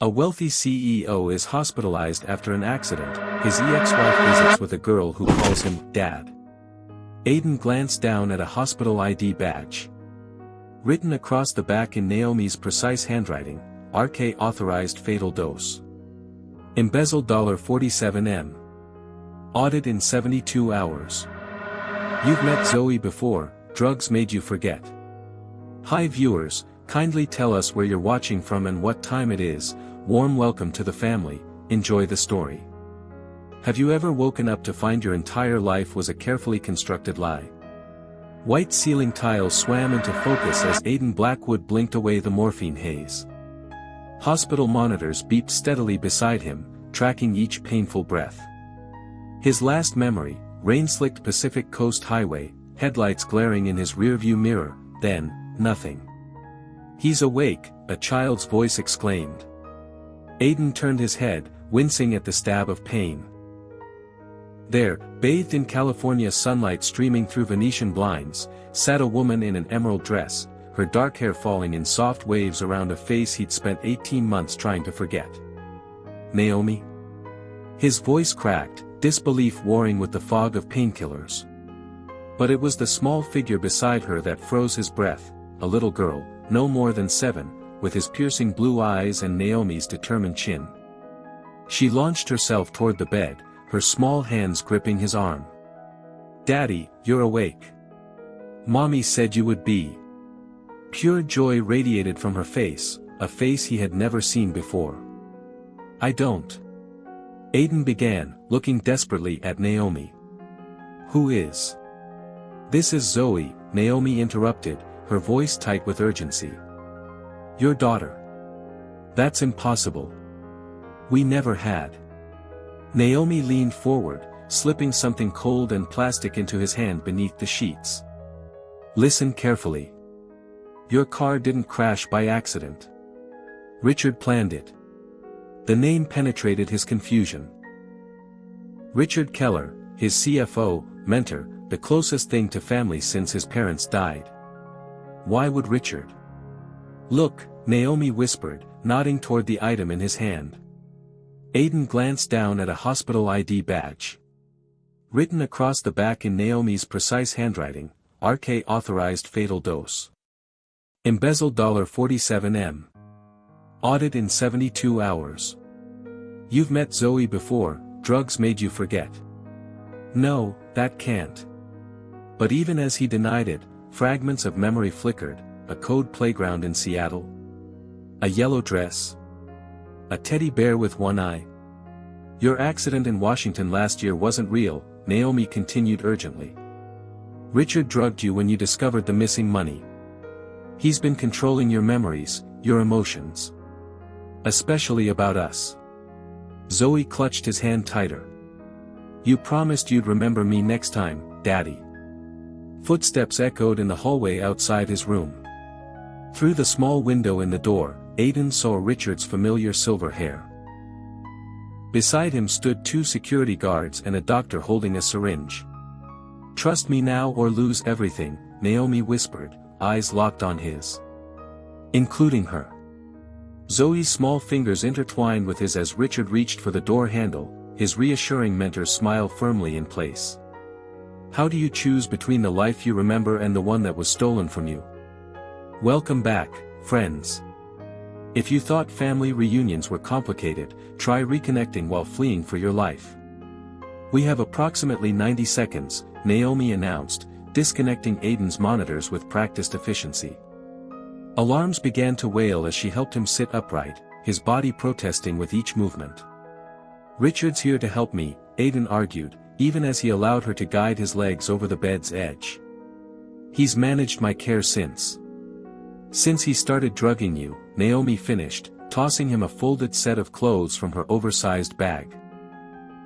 A wealthy CEO is hospitalized after an accident. His ex-wife visits with a girl who calls him Dad. Aiden glanced down at a hospital ID badge. Written across the back in Naomi's precise handwriting, RK authorized fatal dose. Embezzled $47M. Audit in 72 hours. You've met Zoe before, drugs made you forget. Hi viewers, kindly tell us where you're watching from and what time it is. Warm welcome to the family, enjoy the story. Have you ever woken up to find your entire life was a carefully constructed lie? White ceiling tiles swam into focus as Aiden Blackwood blinked away the morphine haze. Hospital monitors beeped steadily beside him, tracking each painful breath. His last memory, rain-slicked Pacific Coast Highway, headlights glaring in his rearview mirror, then, nothing. He's awake, a child's voice exclaimed. Aiden turned his head, wincing at the stab of pain. There, bathed in California sunlight streaming through Venetian blinds, sat a woman in an emerald dress, her dark hair falling in soft waves around a face he'd spent 18 months trying to forget. Naomi? His voice cracked, disbelief warring with the fog of painkillers. But it was the small figure beside her that froze his breath, a little girl, no more than 7, with his piercing blue eyes and Naomi's determined chin. She launched herself toward the bed, her small hands gripping his arm. Daddy, you're awake. Mommy said you would be. Pure joy radiated from her face, a face he had never seen before. I don't. Aiden began, looking desperately at Naomi. Who is? This is Zoe, Naomi interrupted, her voice tight with urgency. Your daughter. That's impossible. We never had. Naomi leaned forward, slipping something cold and plastic into his hand beneath the sheets. Listen carefully. Your car didn't crash by accident. Richard planned it. The name penetrated his confusion. Richard Keller, his CFO, mentor, the closest thing to family since his parents died. Why would Richard? Look, Naomi whispered, nodding toward the item in his hand. Aiden glanced down at a hospital ID badge. Written across the back in Naomi's precise handwriting, RK authorized fatal dose. Embezzled $47M. Audit in 72 hours. You've met Zoe before, drugs made you forget. No, that can't. But even as he denied it, fragments of memory flickered, a code playground in Seattle. A yellow dress. A teddy bear with one eye. Your accident in Washington last year wasn't real, Naomi continued urgently. Richard drugged you when you discovered the missing money. He's been controlling your memories, your emotions. Especially about us. Zoe clutched his hand tighter. You promised you'd remember me next time, Daddy. Footsteps echoed in the hallway outside his room. Through the small window in the door, Aiden saw Richard's familiar silver hair. Beside him stood 2 security guards and a doctor holding a syringe. Trust me now or lose everything, Naomi whispered, eyes locked on his. Including her. Zoe's small fingers intertwined with his as Richard reached for the door handle, his reassuring mentor's smile firmly in place. How do you choose between the life you remember and the one that was stolen from you? Welcome back, friends. If you thought family reunions were complicated, try reconnecting while fleeing for your life. We have approximately 90 seconds, Naomi announced, disconnecting Aiden's monitors with practiced efficiency. Alarms began to wail as she helped him sit upright, his body protesting with each movement. Richard's here to help me, Aiden argued, even as he allowed her to guide his legs over the bed's edge. He's managed my care since he started drugging you, Naomi finished, tossing him a folded set of clothes from her oversized bag.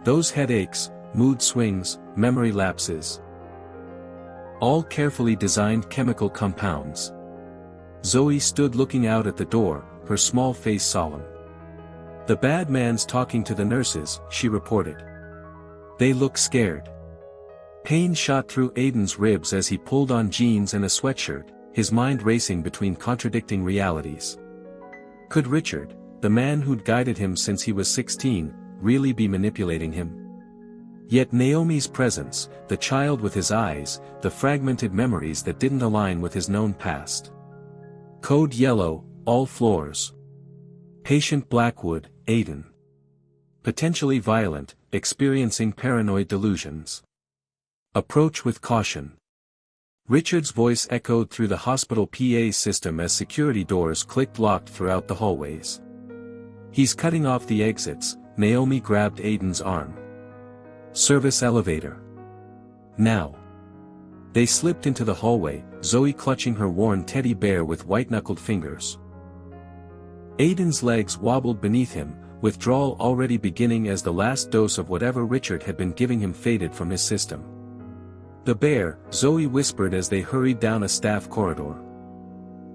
Those headaches, mood swings, memory lapses. All carefully designed chemical compounds. Zoe stood looking out at the door, her small face solemn. The bad man's talking to the nurses, she reported. They look scared. Pain shot through Aiden's ribs as he pulled on jeans and a sweatshirt, his mind racing between contradicting realities. Could Richard, the man who'd guided him since he was 16, really be manipulating him? Yet Naomi's presence, the child with his eyes, the fragmented memories that didn't align with his known past. Code yellow, all floors. Patient Blackwood, Aiden. Potentially violent, experiencing paranoid delusions. Approach with caution. Richard's voice echoed through the hospital PA system as security doors clicked locked throughout the hallways. He's cutting off the exits. Naomi grabbed Aiden's arm. Service elevator. Now. They slipped into the hallway, Zoe clutching her worn teddy bear with white-knuckled fingers. Aiden's legs wobbled beneath him, withdrawal already beginning as the last dose of whatever Richard had been giving him faded from his system. The bear, Zoe whispered as they hurried down a staff corridor.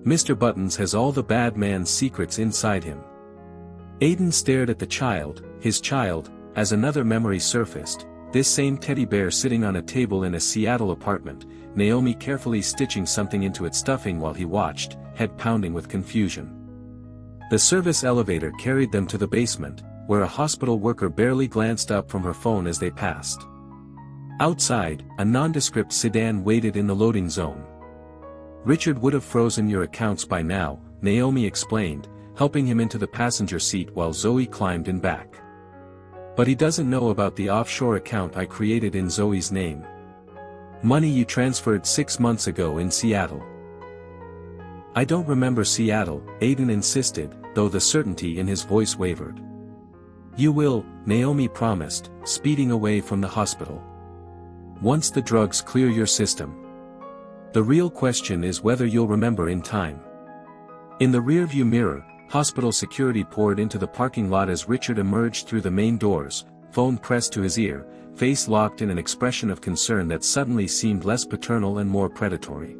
Mr. Buttons has all the bad man's secrets inside him. Aiden stared at the child, his child, as another memory surfaced, this same teddy bear sitting on a table in a Seattle apartment, Naomi carefully stitching something into its stuffing while he watched, head pounding with confusion. The service elevator carried them to the basement, where a hospital worker barely glanced up from her phone as they passed. Outside, a nondescript sedan waited in the loading zone. Richard would have frozen your accounts by now, Naomi explained, helping him into the passenger seat while Zoe climbed in back. But he doesn't know about the offshore account I created in Zoe's name. Money you transferred 6 months ago in Seattle. I don't remember Seattle, Aiden insisted, though the certainty in his voice wavered. You will, Naomi promised, speeding away from the hospital. Once the drugs clear your system. The real question is whether you'll remember in time. In the rearview mirror, hospital security poured into the parking lot as Richard emerged through the main doors, phone pressed to his ear, face locked in an expression of concern that suddenly seemed less paternal and more predatory.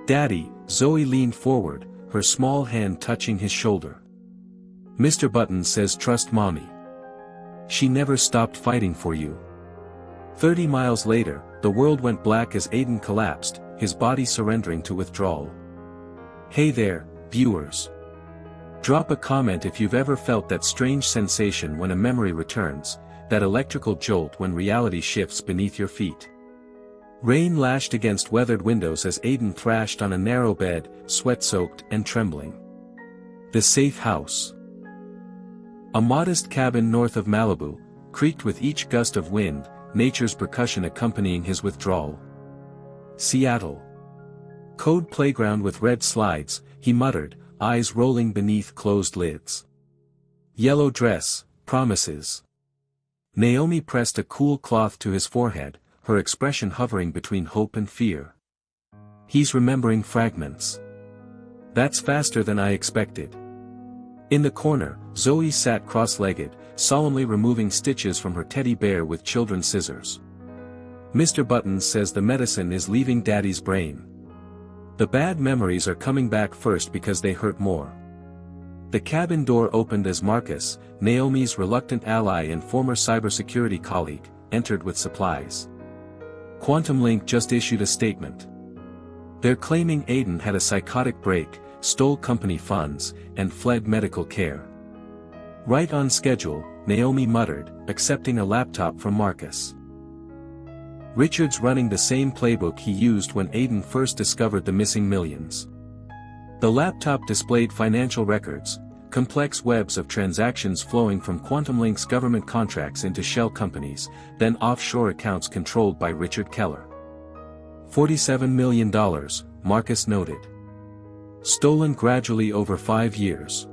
Daddy, Zoe leaned forward, her small hand touching his shoulder. Mr. Buttons says trust Mommy. She never stopped fighting for you. 30 miles later, the world went black as Aiden collapsed, his body surrendering to withdrawal. Hey there, viewers. Drop a comment if you've ever felt that strange sensation when a memory returns, that electrical jolt when reality shifts beneath your feet. Rain lashed against weathered windows as Aiden thrashed on a narrow bed, sweat-soaked and trembling. The safe house. A modest cabin north of Malibu, creaked with each gust of wind, nature's percussion accompanying his withdrawal. Seattle. Code playground with red slides, he muttered, eyes rolling beneath closed lids. Yellow dress, promises. Naomi pressed a cool cloth to his forehead, her expression hovering between hope and fear. He's remembering fragments. That's faster than I expected. In the corner, Zoe sat cross-legged, solemnly removing stitches from her teddy bear with children's scissors. Mr. Buttons says the medicine is leaving Daddy's brain. The bad memories are coming back first because they hurt more. The cabin door opened as Marcus, Naomi's reluctant ally and former cybersecurity colleague, entered with supplies. Quantum Link just issued a statement. They're claiming Aiden had a psychotic break, stole company funds, and fled medical care. Right on schedule, Naomi muttered, accepting a laptop from Marcus. Richard's running the same playbook he used when Aiden first discovered the missing millions. The laptop displayed financial records, complex webs of transactions flowing from Quantum Link's government contracts into shell companies, then offshore accounts controlled by Richard Keller. $47 million, Marcus noted. Stolen gradually over 5 years.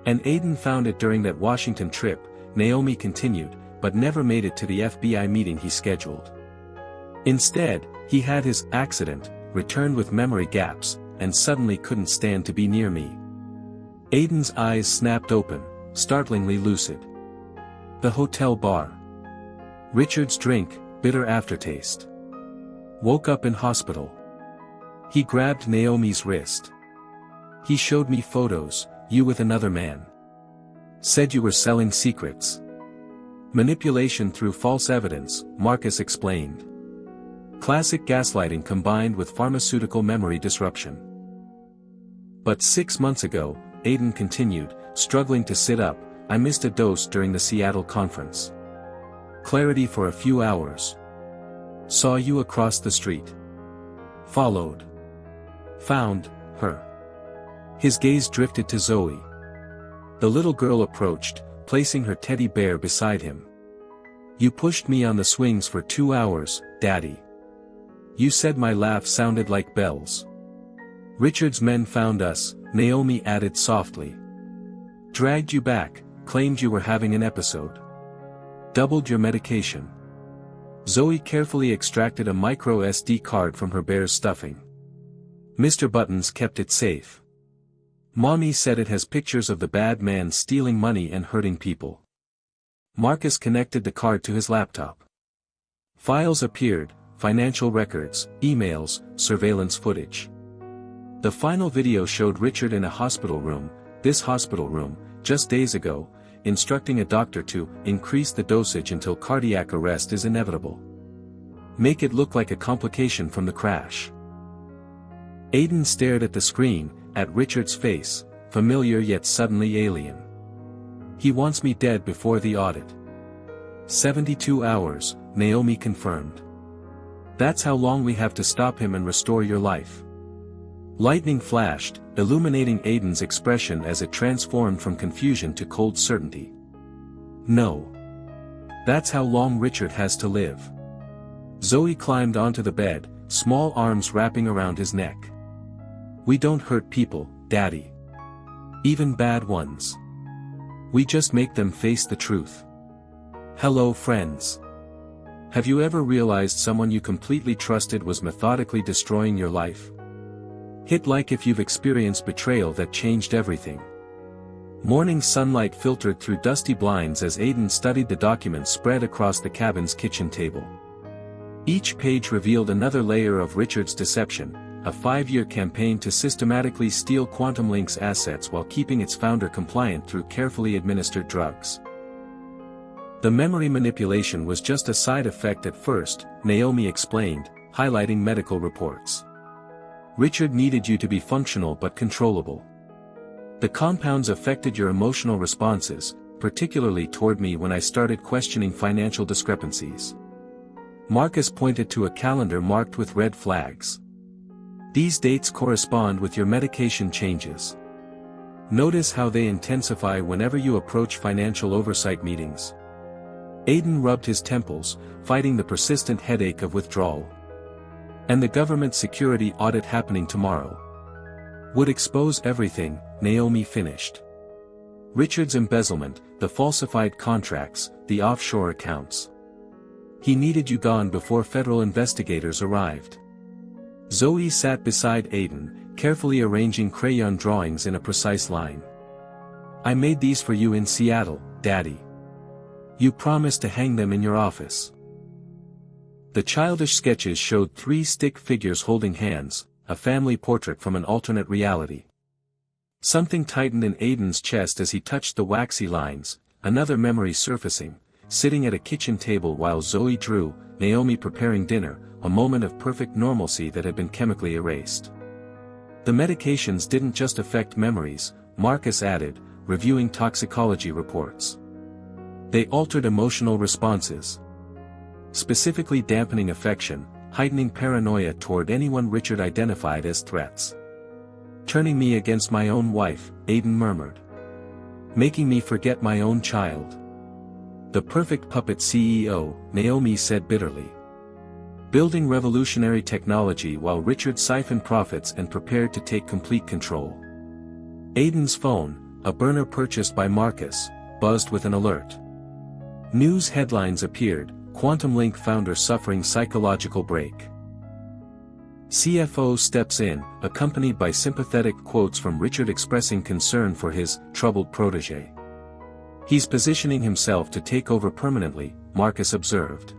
And Aiden found it during that Washington trip, Naomi continued, but never made it to the FBI meeting he scheduled. Instead, he had his accident, returned with memory gaps, and suddenly couldn't stand to be near me. Aiden's eyes snapped open, startlingly lucid. The hotel bar. Richard's drink, bitter aftertaste. Woke up in hospital. He grabbed Naomi's wrist. He showed me photos, you with another man. Said you were selling secrets. Manipulation through false evidence, Marcus explained. Classic gaslighting combined with pharmaceutical memory disruption. But 6 months ago, Aiden continued, struggling to sit up, I missed a dose during the Seattle conference. Clarity for a few hours. Saw you across the street. Followed. Found her. His gaze drifted to Zoe. The little girl approached, placing her teddy bear beside him. You pushed me on the swings for 2 hours, Daddy. You said my laugh sounded like bells. Richard's men found us, Naomi added softly. Dragged you back, claimed you were having an episode. Doubled your medication. Zoe carefully extracted a micro SD card from her bear's stuffing. Mr. Buttons kept it safe. Mommy said it has pictures of the bad man stealing money and hurting people. Marcus connected the card to his laptop. Files appeared, financial records, emails, surveillance footage. The final video showed Richard in a hospital room, this hospital room, just days ago, instructing a doctor to increase the dosage until cardiac arrest is inevitable. Make it look like a complication from the crash. Aiden stared at the screen, at Richard's face, familiar yet suddenly alien. He wants me dead before the audit. 72 hours, Naomi confirmed. That's how long we have to stop him and restore your life. Lightning flashed, illuminating Aiden's expression as it transformed from confusion to cold certainty. No. That's how long Richard has to live. Zoe climbed onto the bed, small arms wrapping around his neck. We don't hurt people, Daddy. Even bad ones. We just make them face the truth. Hello friends. Have you ever realized someone you completely trusted was methodically destroying your life? Hit like if you've experienced betrayal that changed everything. Morning sunlight filtered through dusty blinds as Aiden studied the documents spread across the cabin's kitchen table. Each page revealed another layer of Richard's deception, a 5-year campaign to systematically steal Quantum Link's assets while keeping its founder compliant through carefully administered drugs. The memory manipulation was just a side effect at first, Naomi explained, highlighting medical reports. Richard needed you to be functional but controllable. The compounds affected your emotional responses, particularly toward me when I started questioning financial discrepancies. Marcus pointed to a calendar marked with red flags. These dates correspond with your medication changes. Notice how they intensify whenever you approach financial oversight meetings. Aiden rubbed his temples, fighting the persistent headache of withdrawal. And the government security audit happening tomorrow would expose everything, Naomi finished. Richard's embezzlement, the falsified contracts, the offshore accounts. He needed you gone before federal investigators arrived. Zoe sat beside Aiden, carefully arranging crayon drawings in a precise line. I made these for you in Seattle, Daddy. You promised to hang them in your office. The childish sketches showed 3 stick figures holding hands, a family portrait from an alternate reality. Something tightened in Aiden's chest as he touched the waxy lines, another memory surfacing, sitting at a kitchen table while Zoe drew, Naomi preparing dinner, a moment of perfect normalcy that had been chemically erased. The medications didn't just affect memories, Marcus added, reviewing toxicology reports. They altered emotional responses. Specifically dampening affection, heightening paranoia toward anyone Richard identified as threats. Turning me against my own wife, Aiden murmured. Making me forget my own child. The perfect puppet CEO, Naomi said bitterly. Building revolutionary technology while Richard siphoned profits and prepared to take complete control. Aiden's phone, a burner purchased by Marcus, buzzed with an alert. News headlines appeared, Quantum Link founder suffering psychological break. CFO steps in, accompanied by sympathetic quotes from Richard expressing concern for his troubled protege. He's positioning himself to take over permanently, Marcus observed.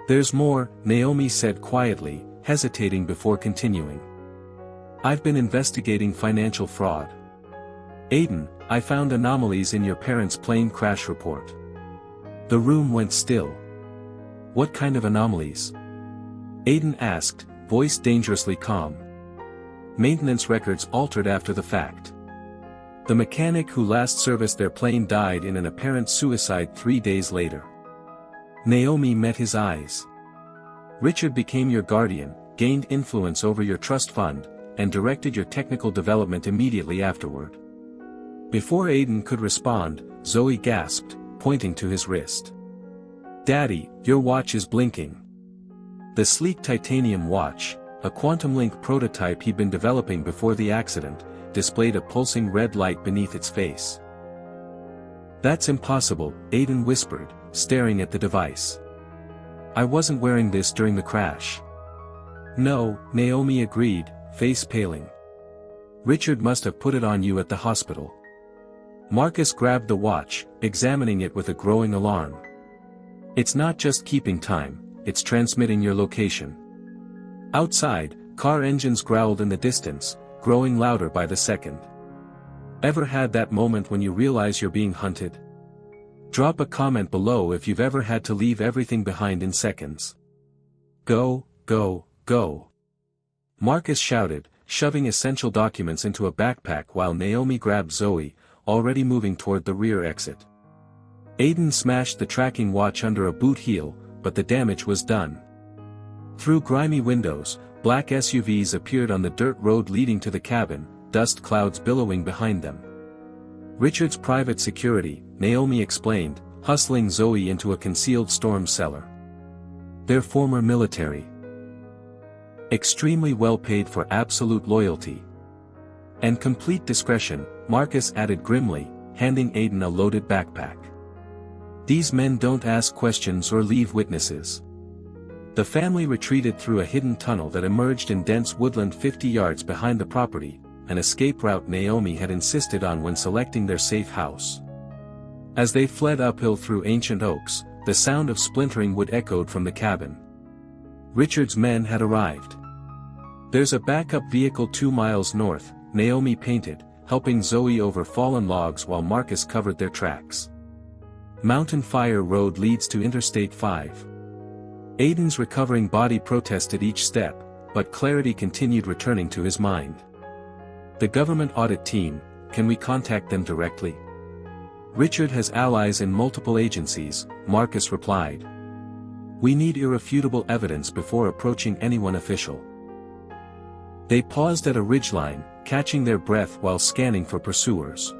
There's more, Naomi said quietly, hesitating before continuing. I've been investigating financial fraud. Aiden, I found anomalies in your parents' plane crash report. The room went still. What kind of anomalies? Aiden asked, voice dangerously calm. Maintenance records altered after the fact. The mechanic who last serviced their plane died in an apparent suicide 3 days later. Naomi met his eyes. Richard became your guardian, gained influence over your trust fund, and directed your technical development immediately afterward. Before Aiden could respond, Zoe gasped, pointing to his wrist. "Daddy, your watch is blinking." The sleek titanium watch, a quantum link prototype he'd been developing before the accident, displayed a pulsing red light beneath its face. "That's impossible," Aiden whispered, staring at the device. "I wasn't wearing this during the crash." "No," Naomi agreed, face paling. "Richard must have put it on you at the hospital." Marcus grabbed the watch, examining it with a growing alarm. "It's not just keeping time, it's transmitting your location." Outside, car engines growled in the distance, growing louder by the second. Ever had that moment when you realize you're being hunted? Drop a comment below if you've ever had to leave everything behind in seconds. "Go, go, go!" Marcus shouted, shoving essential documents into a backpack while Naomi grabbed Zoe, already moving toward the rear exit. Aiden smashed the tracking watch under a boot heel, but the damage was done. Through grimy windows, black SUVs appeared on the dirt road leading to the cabin, dust clouds billowing behind them. "Richard's private security," Naomi explained, hustling Zoe into a concealed storm cellar. "They're former military. Extremely well paid for absolute loyalty. And complete discretion," Marcus added grimly, handing Aiden a loaded backpack. "These men don't ask questions or leave witnesses." The family retreated through a hidden tunnel that emerged in dense woodland 50 yards behind the property, an escape route Naomi had insisted on when selecting their safe house. As they fled uphill through ancient oaks, the sound of splintering wood echoed from the cabin. Richard's men had arrived. "There's a backup vehicle 2 miles north," Naomi painted, helping Zoe over fallen logs while Marcus covered their tracks. "Mountain Fire Road leads to Interstate 5. Aiden's recovering body protested each step, but clarity continued returning to his mind. "The government audit team, can we contact them directly?" "Richard has allies in multiple agencies," Marcus replied. "We need irrefutable evidence before approaching anyone official." They paused at a ridgeline, catching their breath while scanning for pursuers.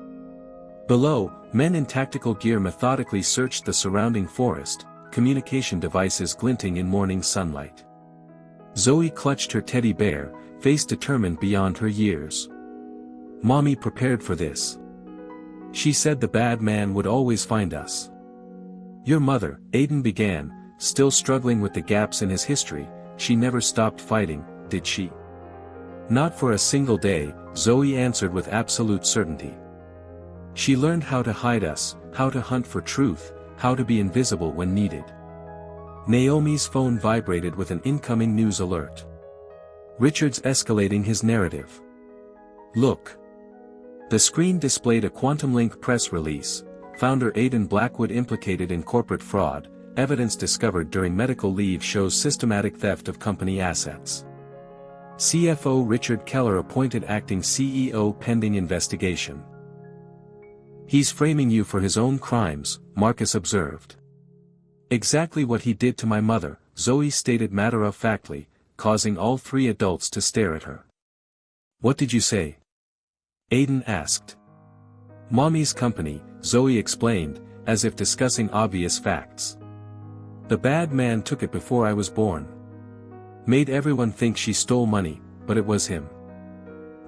Below, men in tactical gear methodically searched the surrounding forest, communication devices glinting in morning sunlight. Zoe clutched her teddy bear, face determined beyond her years. "Mommy prepared for this. She said the bad man would always find us." "Your mother," Aiden began, still struggling with the gaps in his history, "she never stopped fighting, did she?" "Not for a single day," Zoe answered with absolute certainty. "She learned how to hide us, how to hunt for truth, how to be invisible when needed." Naomi's phone vibrated with an incoming news alert. "Richard's escalating his narrative. Look." The screen displayed a Quantum Link press release, founder Aiden Blackwood implicated in corporate fraud, evidence discovered during medical leave shows systematic theft of company assets. CFO Richard Keller appointed acting CEO pending investigation. "He's framing you for his own crimes," Marcus observed. "Exactly what he did to my mother," Zoe stated matter-of-factly, causing all 3 adults to stare at her. "What did you say?" Aiden asked. "Mommy's company," Zoe explained, as if discussing obvious facts. "The bad man took it before I was born. Made everyone think she stole money, but it was him.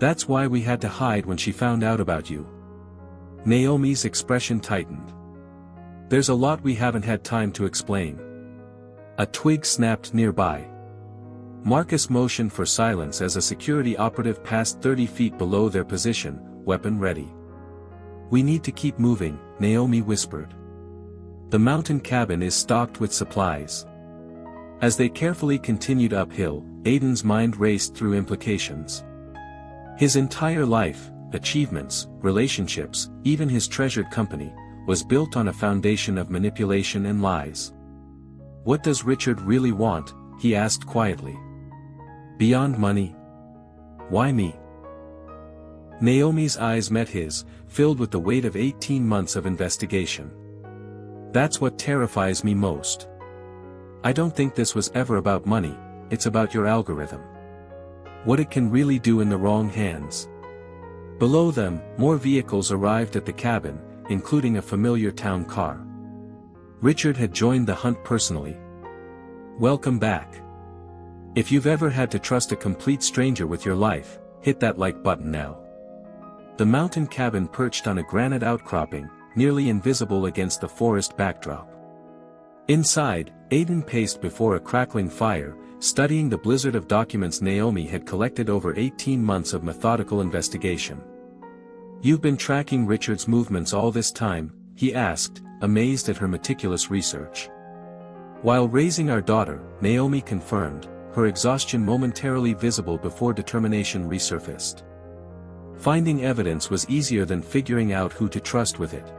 That's why we had to hide when she found out about you." Naomi's expression tightened. "There's a lot we haven't had time to explain." A twig snapped nearby. Marcus motioned for silence as a security operative passed 30 feet below their position, weapon ready. "We need to keep moving," Naomi whispered. "The mountain cabin is stocked with supplies." As they carefully continued uphill, Aiden's mind raced through implications. His entire life, achievements, relationships, even his treasured company, was built on a foundation of manipulation and lies. "What does Richard really want?" he asked quietly. "Beyond money? Why me?" Naomi's eyes met his, filled with the weight of 18 months of investigation. That's what terrifies me most. I don't think this was ever about money, it's about your algorithm. What it can really do in the wrong hands. Below them, more vehicles arrived at the cabin, including a familiar town car. Richard had joined the hunt personally. Welcome back. If you've ever had to trust a complete stranger with your life, hit that like button now. The mountain cabin perched on a granite outcropping, nearly invisible against the forest backdrop. Inside, Aiden paced before a crackling fire, studying the blizzard of documents Naomi had collected over 18 months of methodical investigation. "You've been tracking Richard's movements all this time?" he asked, amazed at her meticulous research. "While raising our daughter," Naomi confirmed, her exhaustion momentarily visible before determination resurfaced. Finding evidence was easier than figuring out who to trust with it.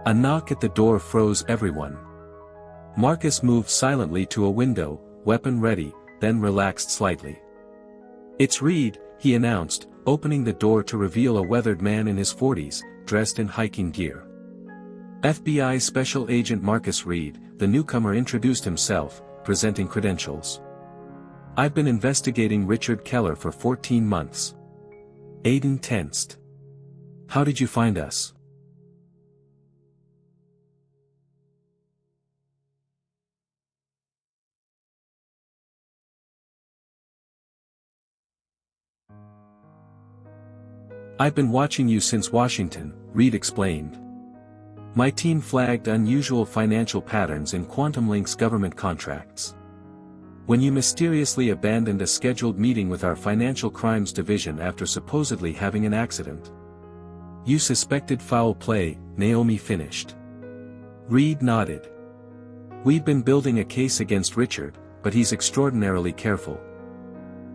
A knock at the door froze everyone. Marcus moved silently to a window, weapon ready, then relaxed slightly. "It's Reed," he announced, opening the door to reveal a weathered man in his 40s, dressed in hiking gear. "FBI Special Agent Marcus Reed," the newcomer introduced himself, presenting credentials. "I've been investigating Richard Keller for 14 months. Aiden tensed. "How did you find us?" "I've been watching you since Washington," Reed explained. "My team flagged unusual financial patterns in Quantum Link's government contracts. When you mysteriously abandoned a scheduled meeting with our Financial Crimes Division after supposedly having an accident. You suspected foul play," Naomi finished. Reed nodded. "We've been building a case against Richard, but he's extraordinarily careful.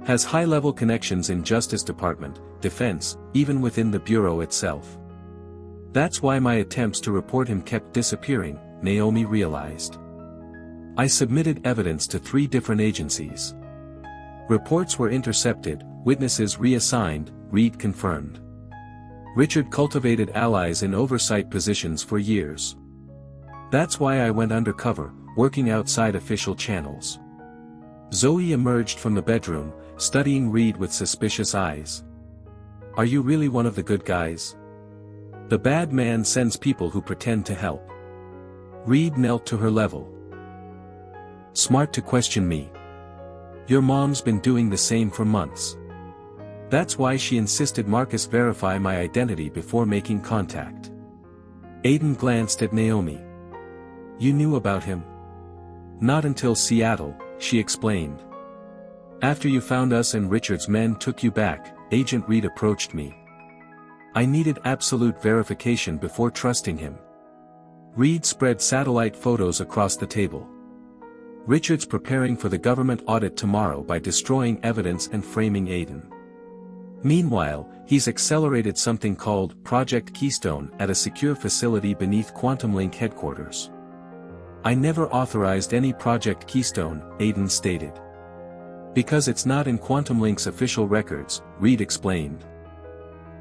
Has high-level connections in Justice Department, Defense, even within the Bureau itself. That's why my attempts to report him kept disappearing," Naomi realized. "I submitted evidence to 3 different agencies. Reports were intercepted, witnesses reassigned," Reed confirmed. "Richard cultivated allies in oversight positions for years. That's why I went undercover, working outside official channels." Zoe emerged from the bedroom, studying Reed with suspicious eyes. "Are you really one of the good guys? The bad man sends people who pretend to help." Reed knelt to her level. "Smart to question me. Your mom's been doing the same for months. That's why she insisted Marcus verify my identity before making contact." Aiden glanced at Naomi. "You knew about him?" "Not until Seattle," she explained. "After you found us and Richard's men took you back, Agent Reed approached me. I needed absolute verification before trusting him." Reed spread satellite photos across the table. "Richard's preparing for the government audit tomorrow by destroying evidence and framing Aiden. Meanwhile, he's accelerated something called Project Keystone at a secure facility beneath Quantum Link headquarters." "I never authorized any Project Keystone," Aiden stated. "Because it's not in Quantum Link's official records," Reed explained.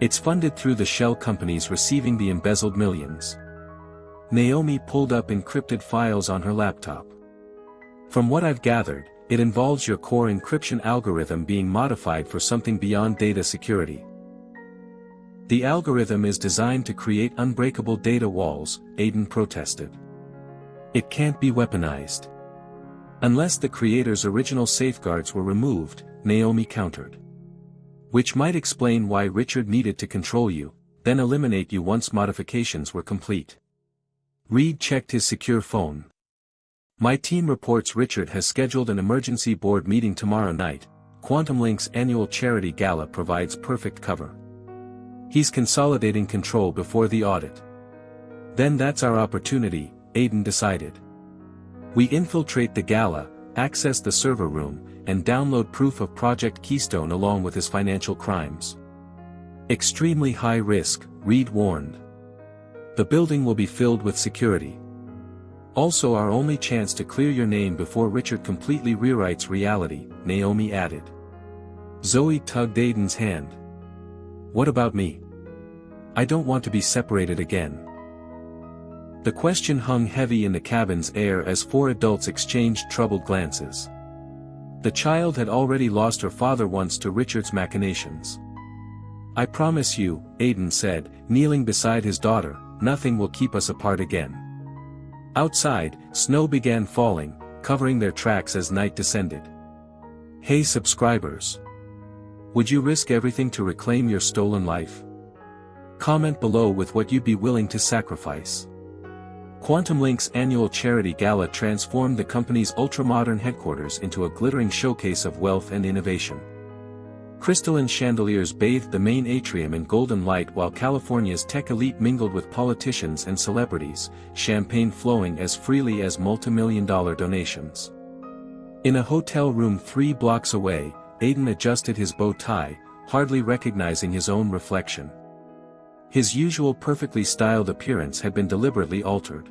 "It's funded through the shell companies receiving the embezzled millions." Naomi pulled up encrypted files on her laptop. "From what I've gathered, it involves your core encryption algorithm being modified for something beyond data security. The algorithm is designed to create unbreakable data walls," Aiden protested. "It can't be weaponized. Unless the creator's original safeguards were removed," Naomi countered. "Which might explain why Richard needed to control you, then eliminate you once modifications were complete." Reed checked his secure phone. "My team reports Richard has scheduled an emergency board meeting tomorrow night. Quantum Link's annual charity gala provides perfect cover. He's consolidating control before the audit." "Then that's our opportunity," Aiden decided. "We infiltrate the gala, access the server room, and download proof of Project Keystone along with his financial crimes." "Extremely high risk," Reed warned. "The building will be filled with security. Also our only chance to clear your name before Richard completely rewrites reality," Naomi added. Zoe tugged Aiden's hand. What about me? I don't want to be separated again. The question hung heavy in the cabin's air as four adults exchanged troubled glances. The child had already lost her father once to Richard's machinations. I promise you, Aiden said, kneeling beside his daughter, nothing will keep us apart again. Outside, snow began falling, covering their tracks as night descended. Hey subscribers! Would you risk everything to reclaim your stolen life? Comment below with what you'd be willing to sacrifice. Quantum Link's annual charity gala transformed the company's ultra-modern headquarters into a glittering showcase of wealth and innovation. Crystalline chandeliers bathed the main atrium in golden light while California's tech elite mingled with politicians and celebrities, champagne flowing as freely as multi-million-dollar donations. In a hotel room 3 blocks away, Aiden adjusted his bow tie, hardly recognizing his own reflection. His usual perfectly styled appearance had been deliberately altered.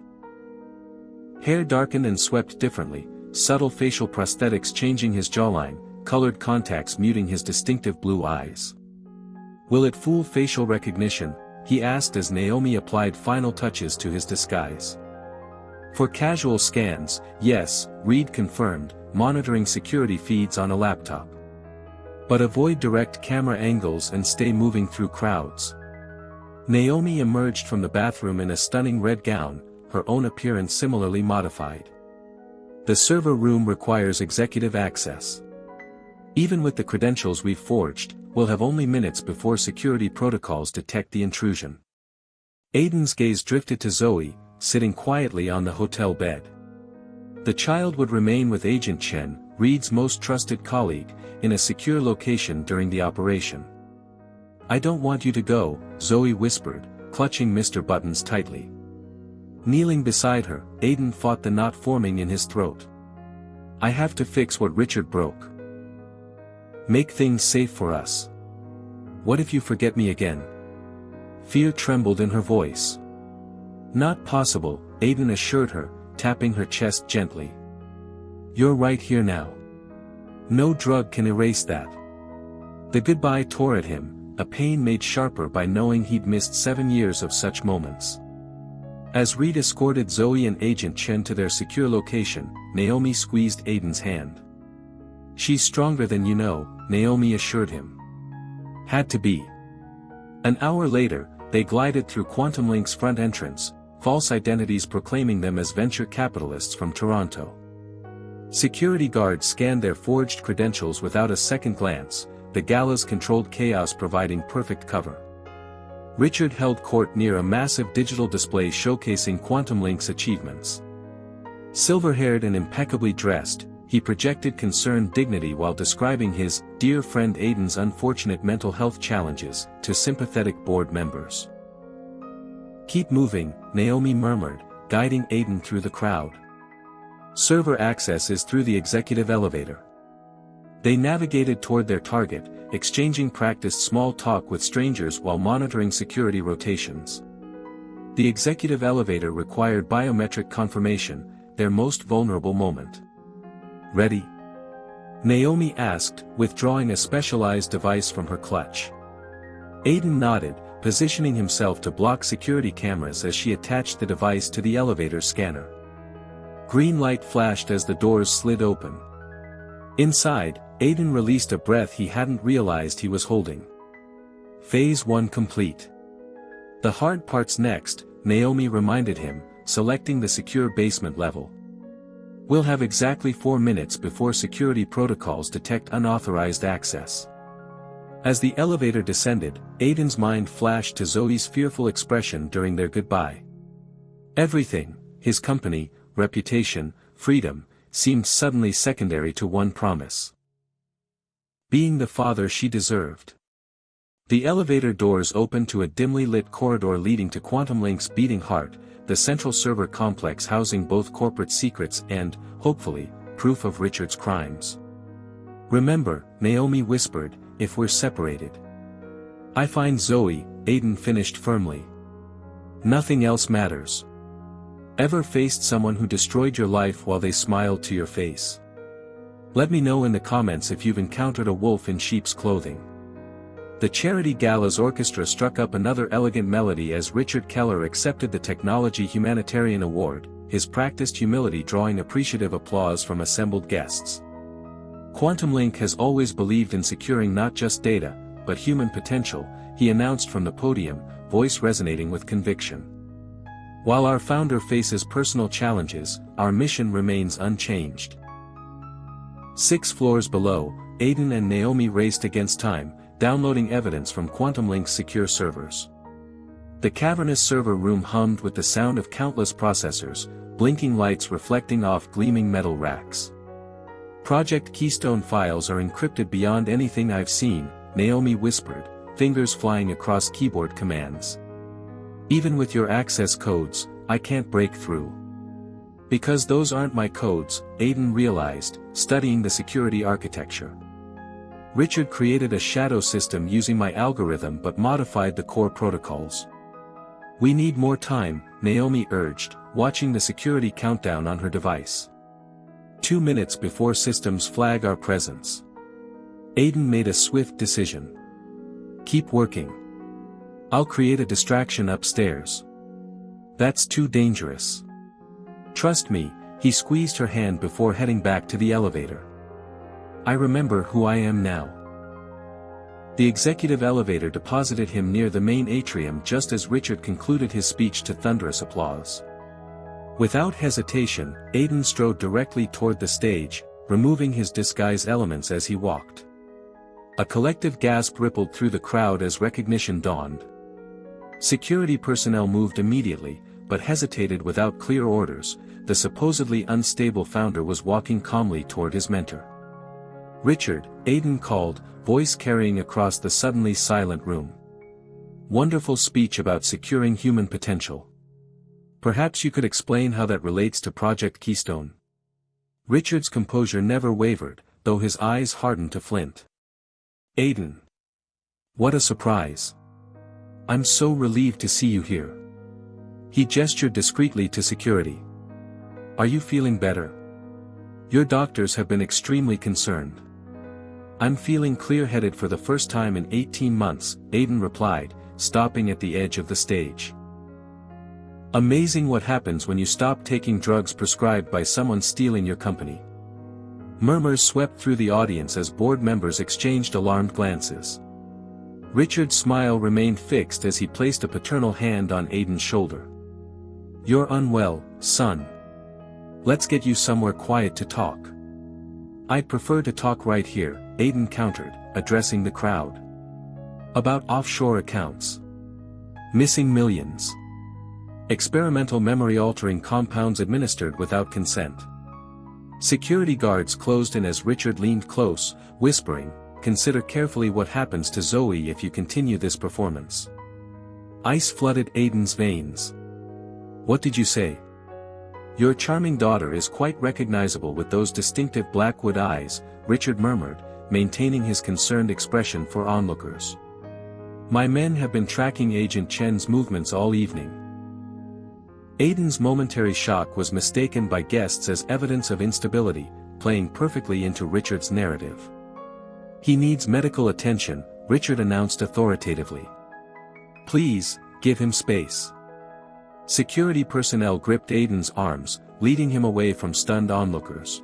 Hair darkened and swept differently, subtle facial prosthetics changing his jawline, colored contacts muting his distinctive blue eyes. Will it fool facial recognition? He asked as Naomi applied final touches to his disguise. For casual scans, yes, Reed confirmed, monitoring security feeds on a laptop. But avoid direct camera angles and stay moving through crowds. Naomi emerged from the bathroom in a stunning red gown, her own appearance similarly modified. The server room requires executive access. Even with the credentials we've forged, we'll have only minutes before security protocols detect the intrusion. Aiden's gaze drifted to Zoe, sitting quietly on the hotel bed. The child would remain with Agent Chen, Reed's most trusted colleague, in a secure location during the operation. I don't want you to go, Zoe whispered, clutching Mr. Buttons tightly. Kneeling beside her, Aiden fought the knot forming in his throat. I have to fix what Richard broke. Make things safe for us. What if you forget me again? Fear trembled in her voice. Not possible, Aiden assured her, tapping her chest gently. You're right here now. No drug can erase that. The goodbye tore at him, a pain made sharper by knowing he'd missed 7 years of such moments. As Reed escorted Zoe and Agent Chen to their secure location, Naomi squeezed Aiden's hand. She's stronger than you know, Naomi assured him. Had to be. An hour later, they glided through Quantum Link's front entrance, false identities proclaiming them as venture capitalists from Toronto. Security guards scanned their forged credentials without a second glance, the gala's controlled chaos providing perfect cover. Richard held court near a massive digital display showcasing Quantum Link's achievements. Silver-haired and impeccably dressed, he projected concerned dignity while describing his dear friend Aiden's unfortunate mental health challenges to sympathetic board members. Keep moving, Naomi murmured, guiding Aiden through the crowd. Server access is through the executive elevator. They navigated toward their target, exchanging practiced small talk with strangers while monitoring security rotations. The executive elevator required biometric confirmation, their most vulnerable moment. Ready? Naomi asked, withdrawing a specialized device from her clutch. Aiden nodded, positioning himself to block security cameras as she attached the device to the elevator scanner. Green light flashed as the doors slid open. Inside, Aiden released a breath he hadn't realized he was holding. Phase 1 complete. The hard part's next, Naomi reminded him, selecting the secure basement level. We'll have exactly 4 minutes before security protocols detect unauthorized access. As the elevator descended, Aiden's mind flashed to Zoe's fearful expression during their goodbye. Everything, his company, reputation, freedom, seemed suddenly secondary to one promise. Being the father she deserved. The elevator doors opened to a dimly lit corridor leading to Quantum Link's beating heart, the central server complex housing both corporate secrets and, hopefully, proof of Richard's crimes. Remember, Naomi whispered, if we're separated. I find Zoe, Aiden finished firmly. Nothing else matters. Ever faced someone who destroyed your life while they smiled to your face? Let me know in the comments if you've encountered a wolf in sheep's clothing. The Charity Gala's orchestra struck up another elegant melody as Richard Keller accepted the Technology Humanitarian Award, his practiced humility drawing appreciative applause from assembled guests. Quantum Link has always believed in securing not just data, but human potential, he announced from the podium, voice resonating with conviction. While our founder faces personal challenges, our mission remains unchanged. 6 floors below, Aiden and Naomi raced against time, downloading evidence from Quantum Link's secure servers. The cavernous server room hummed with the sound of countless processors, blinking lights reflecting off gleaming metal racks. Project Keystone files are encrypted beyond anything I've seen, Naomi whispered, fingers flying across keyboard commands. Even with your access codes, I can't break through. Because those aren't my codes, Aiden realized, studying the security architecture. Richard created a shadow system using my algorithm but modified the core protocols. We need more time, Naomi urged, watching the security countdown on her device. 2 minutes before systems flag our presence. Aiden made a swift decision. Keep working. I'll create a distraction upstairs. That's too dangerous. Trust me, he squeezed her hand before heading back to the elevator. I remember who I am now. The executive elevator deposited him near the main atrium just as Richard concluded his speech to thunderous applause. Without hesitation, Aiden strode directly toward the stage, removing his disguise elements as he walked. A collective gasp rippled through the crowd as recognition dawned. Security personnel moved immediately, but hesitated without clear orders. The supposedly unstable founder was walking calmly toward his mentor. Richard, Aiden called, voice carrying across the suddenly silent room. Wonderful speech about securing human potential. Perhaps you could explain how that relates to Project Keystone. Richard's composure never wavered, though his eyes hardened to flint. Aiden. What a surprise. I'm so relieved to see you here. He gestured discreetly to security. Are you feeling better? Your doctors have been extremely concerned. I'm feeling clear-headed for the first time in 18 months, Aiden replied, stopping at the edge of the stage. Amazing what happens when you stop taking drugs prescribed by someone stealing your company. Murmurs swept through the audience as board members exchanged alarmed glances. Richard's smile remained fixed as he placed a paternal hand on Aiden's shoulder. You're unwell, son. Let's get you somewhere quiet to talk. I'd prefer to talk right here, Aiden countered, addressing the crowd. About offshore accounts. Missing millions. Experimental memory-altering compounds administered without consent. Security guards closed in as Richard leaned close, whispering, consider carefully what happens to Zoe if you continue this performance. Ice flooded Aiden's veins. What did you say? Your charming daughter is quite recognizable with those distinctive blackwood eyes, Richard murmured, maintaining his concerned expression for onlookers. My men have been tracking Agent Chen's movements all evening. Aiden's momentary shock was mistaken by guests as evidence of instability, playing perfectly into Richard's narrative. He needs medical attention, Richard announced authoritatively. Please, give him space. Security personnel gripped Aiden's arms, leading him away from stunned onlookers.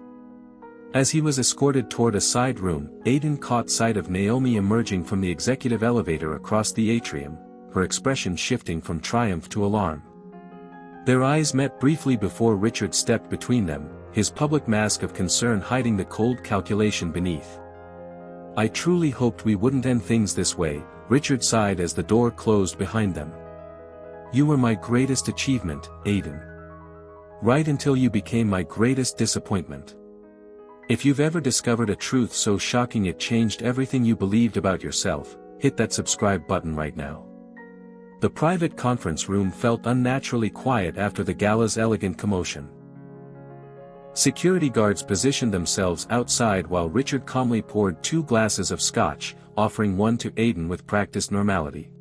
As he was escorted toward a side room, Aiden caught sight of Naomi emerging from the executive elevator across the atrium, her expression shifting from triumph to alarm. Their eyes met briefly before Richard stepped between them, his public mask of concern hiding the cold calculation beneath. I truly hoped we wouldn't end things this way, Richard sighed as the door closed behind them. You were my greatest achievement, Aiden. Right until you became my greatest disappointment. If you've ever discovered a truth so shocking it changed everything you believed about yourself, hit that subscribe button right now. The private conference room felt unnaturally quiet after the gala's elegant commotion. Security guards positioned themselves outside while Richard calmly poured 2 glasses of scotch, offering one to Aiden with practiced normality.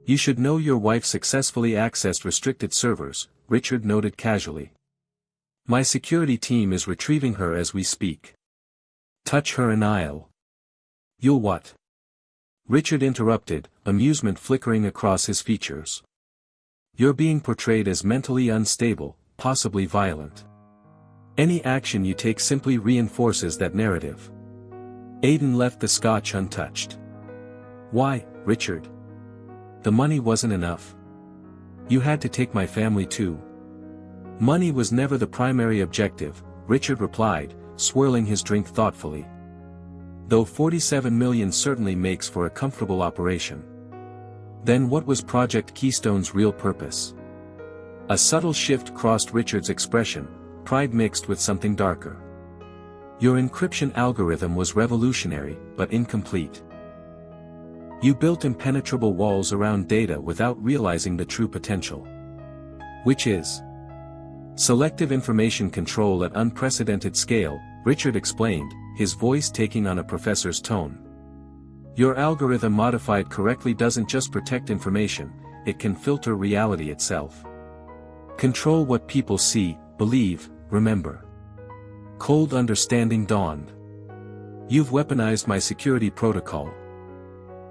You should know your wife successfully accessed restricted servers, Richard noted casually. My security team is retrieving her as we speak. Touch her and I'll. You'll what? Richard interrupted, amusement flickering across his features. You're being portrayed as mentally unstable, possibly violent. Any action you take simply reinforces that narrative. Aidan left the scotch untouched. Why, Richard? The money wasn't enough. You had to take my family too. Money was never the primary objective, Richard replied, swirling his drink thoughtfully. Though 47 million certainly makes for a comfortable operation. Then what was Project Keystone's real purpose? A subtle shift crossed Richard's expression, pride mixed with something darker. Your encryption algorithm was revolutionary, but incomplete. You built impenetrable walls around data without realizing the true potential. Which is selective information control at unprecedented scale, Richard explained, his voice taking on a professor's tone. Your algorithm modified correctly doesn't just protect information, it can filter reality itself. Control what people see, believe, remember. Cold understanding dawned. You've weaponized my security protocol.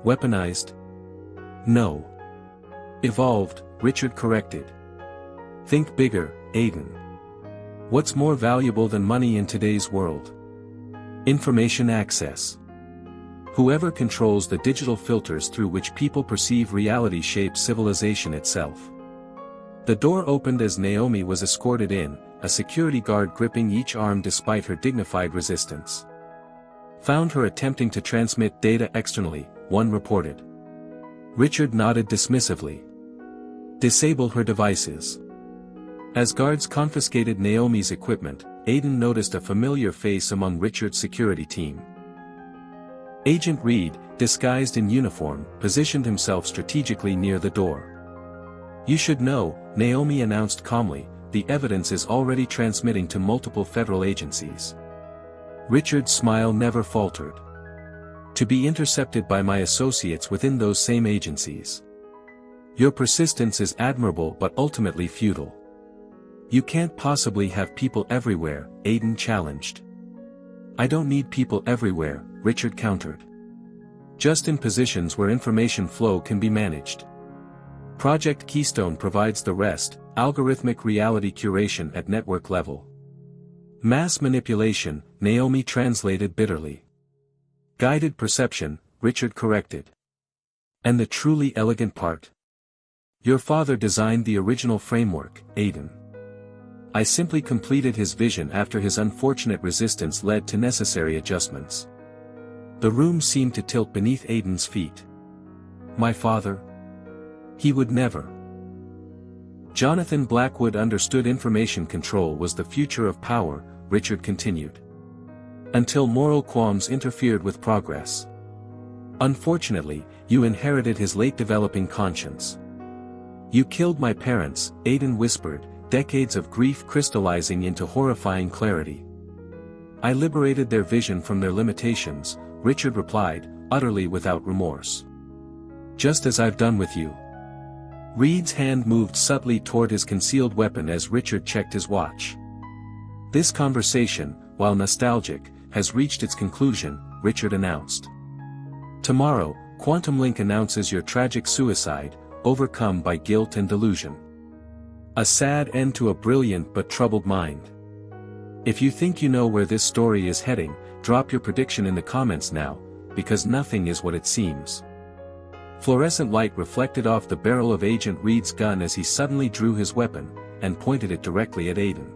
Weaponized? No. Evolved, Richard corrected. Think bigger, Aidan. What's more valuable than money in today's world? Information access. Whoever controls the digital filters through which people perceive reality shapes civilization itself. The door opened as Naomi was escorted in, a security guard gripping each arm despite her dignified resistance. Found her attempting to transmit data externally, one reported. Richard nodded dismissively. Disable her devices. As guards confiscated Naomi's equipment, Aidan noticed a familiar face among Richard's security team. Agent Reed, disguised in uniform, positioned himself strategically near the door. You should know, Naomi announced calmly, the evidence is already transmitting to multiple federal agencies. Richard's smile never faltered. To be intercepted by my associates within those same agencies. Your persistence is admirable but ultimately futile. You can't possibly have people everywhere, Aidan challenged. I don't need people everywhere, Richard countered. Just in positions where information flow can be managed. Project Keystone provides the rest, algorithmic reality curation at network level. Mass manipulation, Naomi translated bitterly. Guided perception, Richard corrected. And the truly elegant part? Your father designed the original framework, Aidan. I simply completed his vision after his unfortunate resistance led to necessary adjustments. The room seemed to tilt beneath Aidan's feet. My father? He would never. Jonathan Blackwood understood information control was the future of power, Richard continued. Until moral qualms interfered with progress. Unfortunately, you inherited his late developing conscience. You killed my parents, Aidan whispered, decades of grief crystallizing into horrifying clarity. I liberated their vision from their limitations, Richard replied, utterly without remorse. Just as I've done with you. Reed's hand moved subtly toward his concealed weapon as Richard checked his watch. This conversation, while nostalgic, has reached its conclusion, Richard announced. Tomorrow, Quantum Link announces your tragic suicide, overcome by guilt and delusion. A sad end to a brilliant but troubled mind. If you think you know where this story is heading, drop your prediction in the comments now, because nothing is what it seems. Fluorescent light reflected off the barrel of Agent Reed's gun as he suddenly drew his weapon, and pointed it directly at Aidan.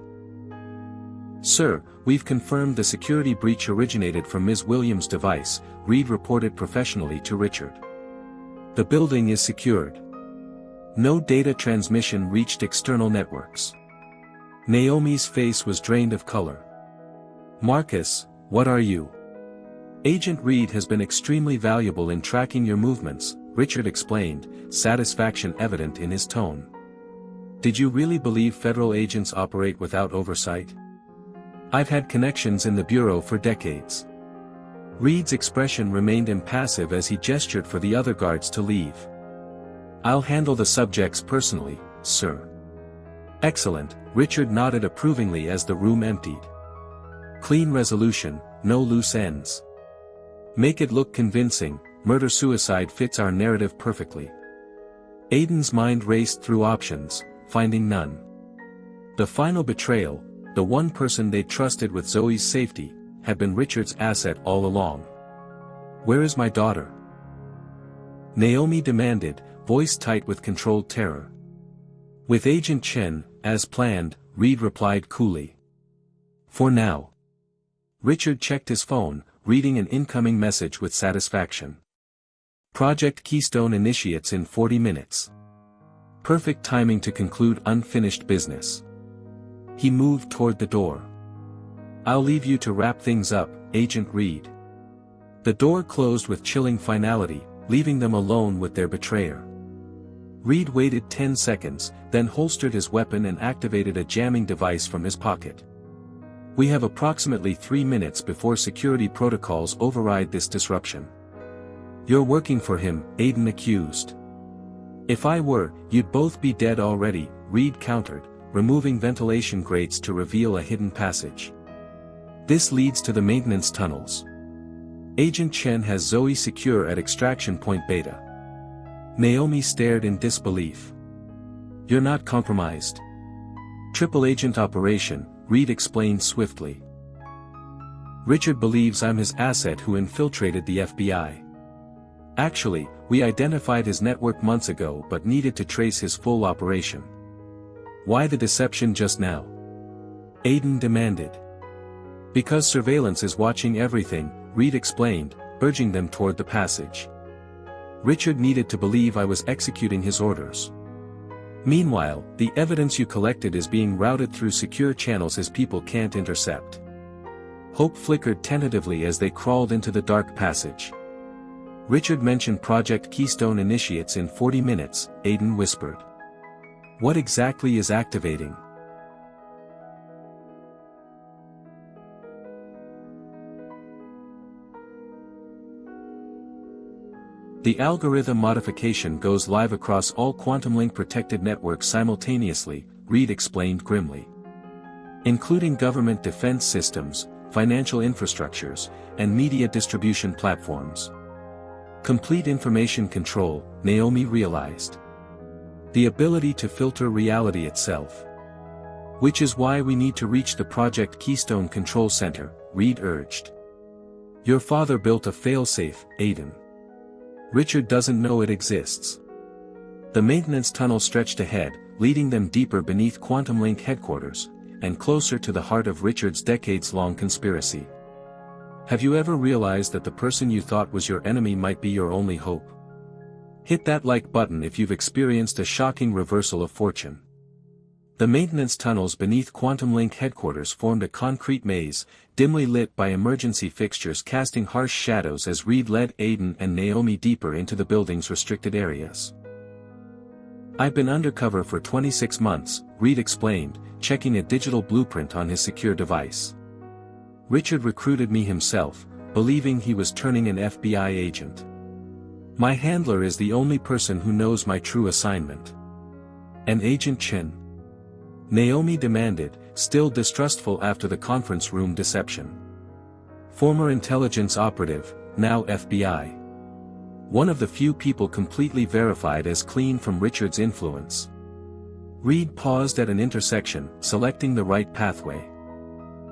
Sir, we've confirmed the security breach originated from Ms. Williams' device, Reed reported professionally to Richard. The building is secured. No data transmission reached external networks. Naomi's face was drained of color. Marcus, what are you? Agent Reed has been extremely valuable in tracking your movements, Richard explained, satisfaction evident in his tone. Did you really believe federal agents operate without oversight? I've had connections in the Bureau for decades. Reed's expression remained impassive as he gestured for the other guards to leave. I'll handle the subjects personally, sir. Excellent, Richard nodded approvingly as the room emptied. Clean resolution, no loose ends. Make it look convincing, murder-suicide fits our narrative perfectly. Aiden's mind raced through options, finding none. The final betrayal, the one person they trusted with Zoe's safety, had been Richard's asset all along. "Where is my daughter?" Naomi demanded, voice tight with controlled terror. "With Agent Chen, as planned," Reed replied coolly. "For now." Richard checked his phone, reading an incoming message with satisfaction. "Project Keystone initiates in 40 minutes. Perfect timing to conclude unfinished business." He moved toward the door. "I'll leave you to wrap things up, Agent Reed." The door closed with chilling finality, leaving them alone with their betrayer. Reed waited 10 seconds, then holstered his weapon and activated a jamming device from his pocket. "We have approximately 3 minutes before security protocols override this disruption." "You're working for him," Aiden accused. "If I were, you'd both be dead already," Reed countered, removing ventilation grates to reveal a hidden passage. "This leads to the maintenance tunnels. Agent Chen has Zoe secure at extraction point Beta." Naomi stared in disbelief. "You're not compromised." "Triple agent operation," Reed explained swiftly. "Richard believes I'm his asset who infiltrated the FBI. Actually, we identified his network months ago but needed to trace his full operation." "Why the deception just now?" Aiden demanded. "Because surveillance is watching everything," Reed explained, urging them toward the passage. "Richard needed to believe I was executing his orders. Meanwhile, the evidence you collected is being routed through secure channels his people can't intercept." Hope flickered tentatively as they crawled into the dark passage. "Richard mentioned Project Keystone initiates in 40 minutes, Aiden whispered. "What exactly is activating?" "The algorithm modification goes live across all quantum-link protected networks simultaneously," Reed explained grimly. "Including government defense systems, financial infrastructures, and media distribution platforms. Complete information control," Naomi realized. "The ability to filter reality itself. Which is why we need to reach the Project Keystone Control Center," Reed urged. "Your father built a failsafe, Aiden. Richard doesn't know it exists." The maintenance tunnel stretched ahead, leading them deeper beneath Quantum Link headquarters, and closer to the heart of Richard's decades-long conspiracy. "Have you ever realized that the person you thought was your enemy might be your only hope? Hit that like button if you've experienced a shocking reversal of fortune." The maintenance tunnels beneath Quantum Link headquarters formed a concrete maze, dimly lit by emergency fixtures casting harsh shadows as Reed led Aiden and Naomi deeper into the building's restricted areas. "I've been undercover for 26 months, Reed explained, checking a digital blueprint on his secure device. "Richard recruited me himself, believing he was turning an FBI agent. My handler is the only person who knows my true assignment." "And Agent Chen?" Naomi demanded, still distrustful after the conference room deception. "Former intelligence operative, now FBI. One of the few people completely verified as clean from Richard's influence." Reed paused at an intersection, selecting the right pathway.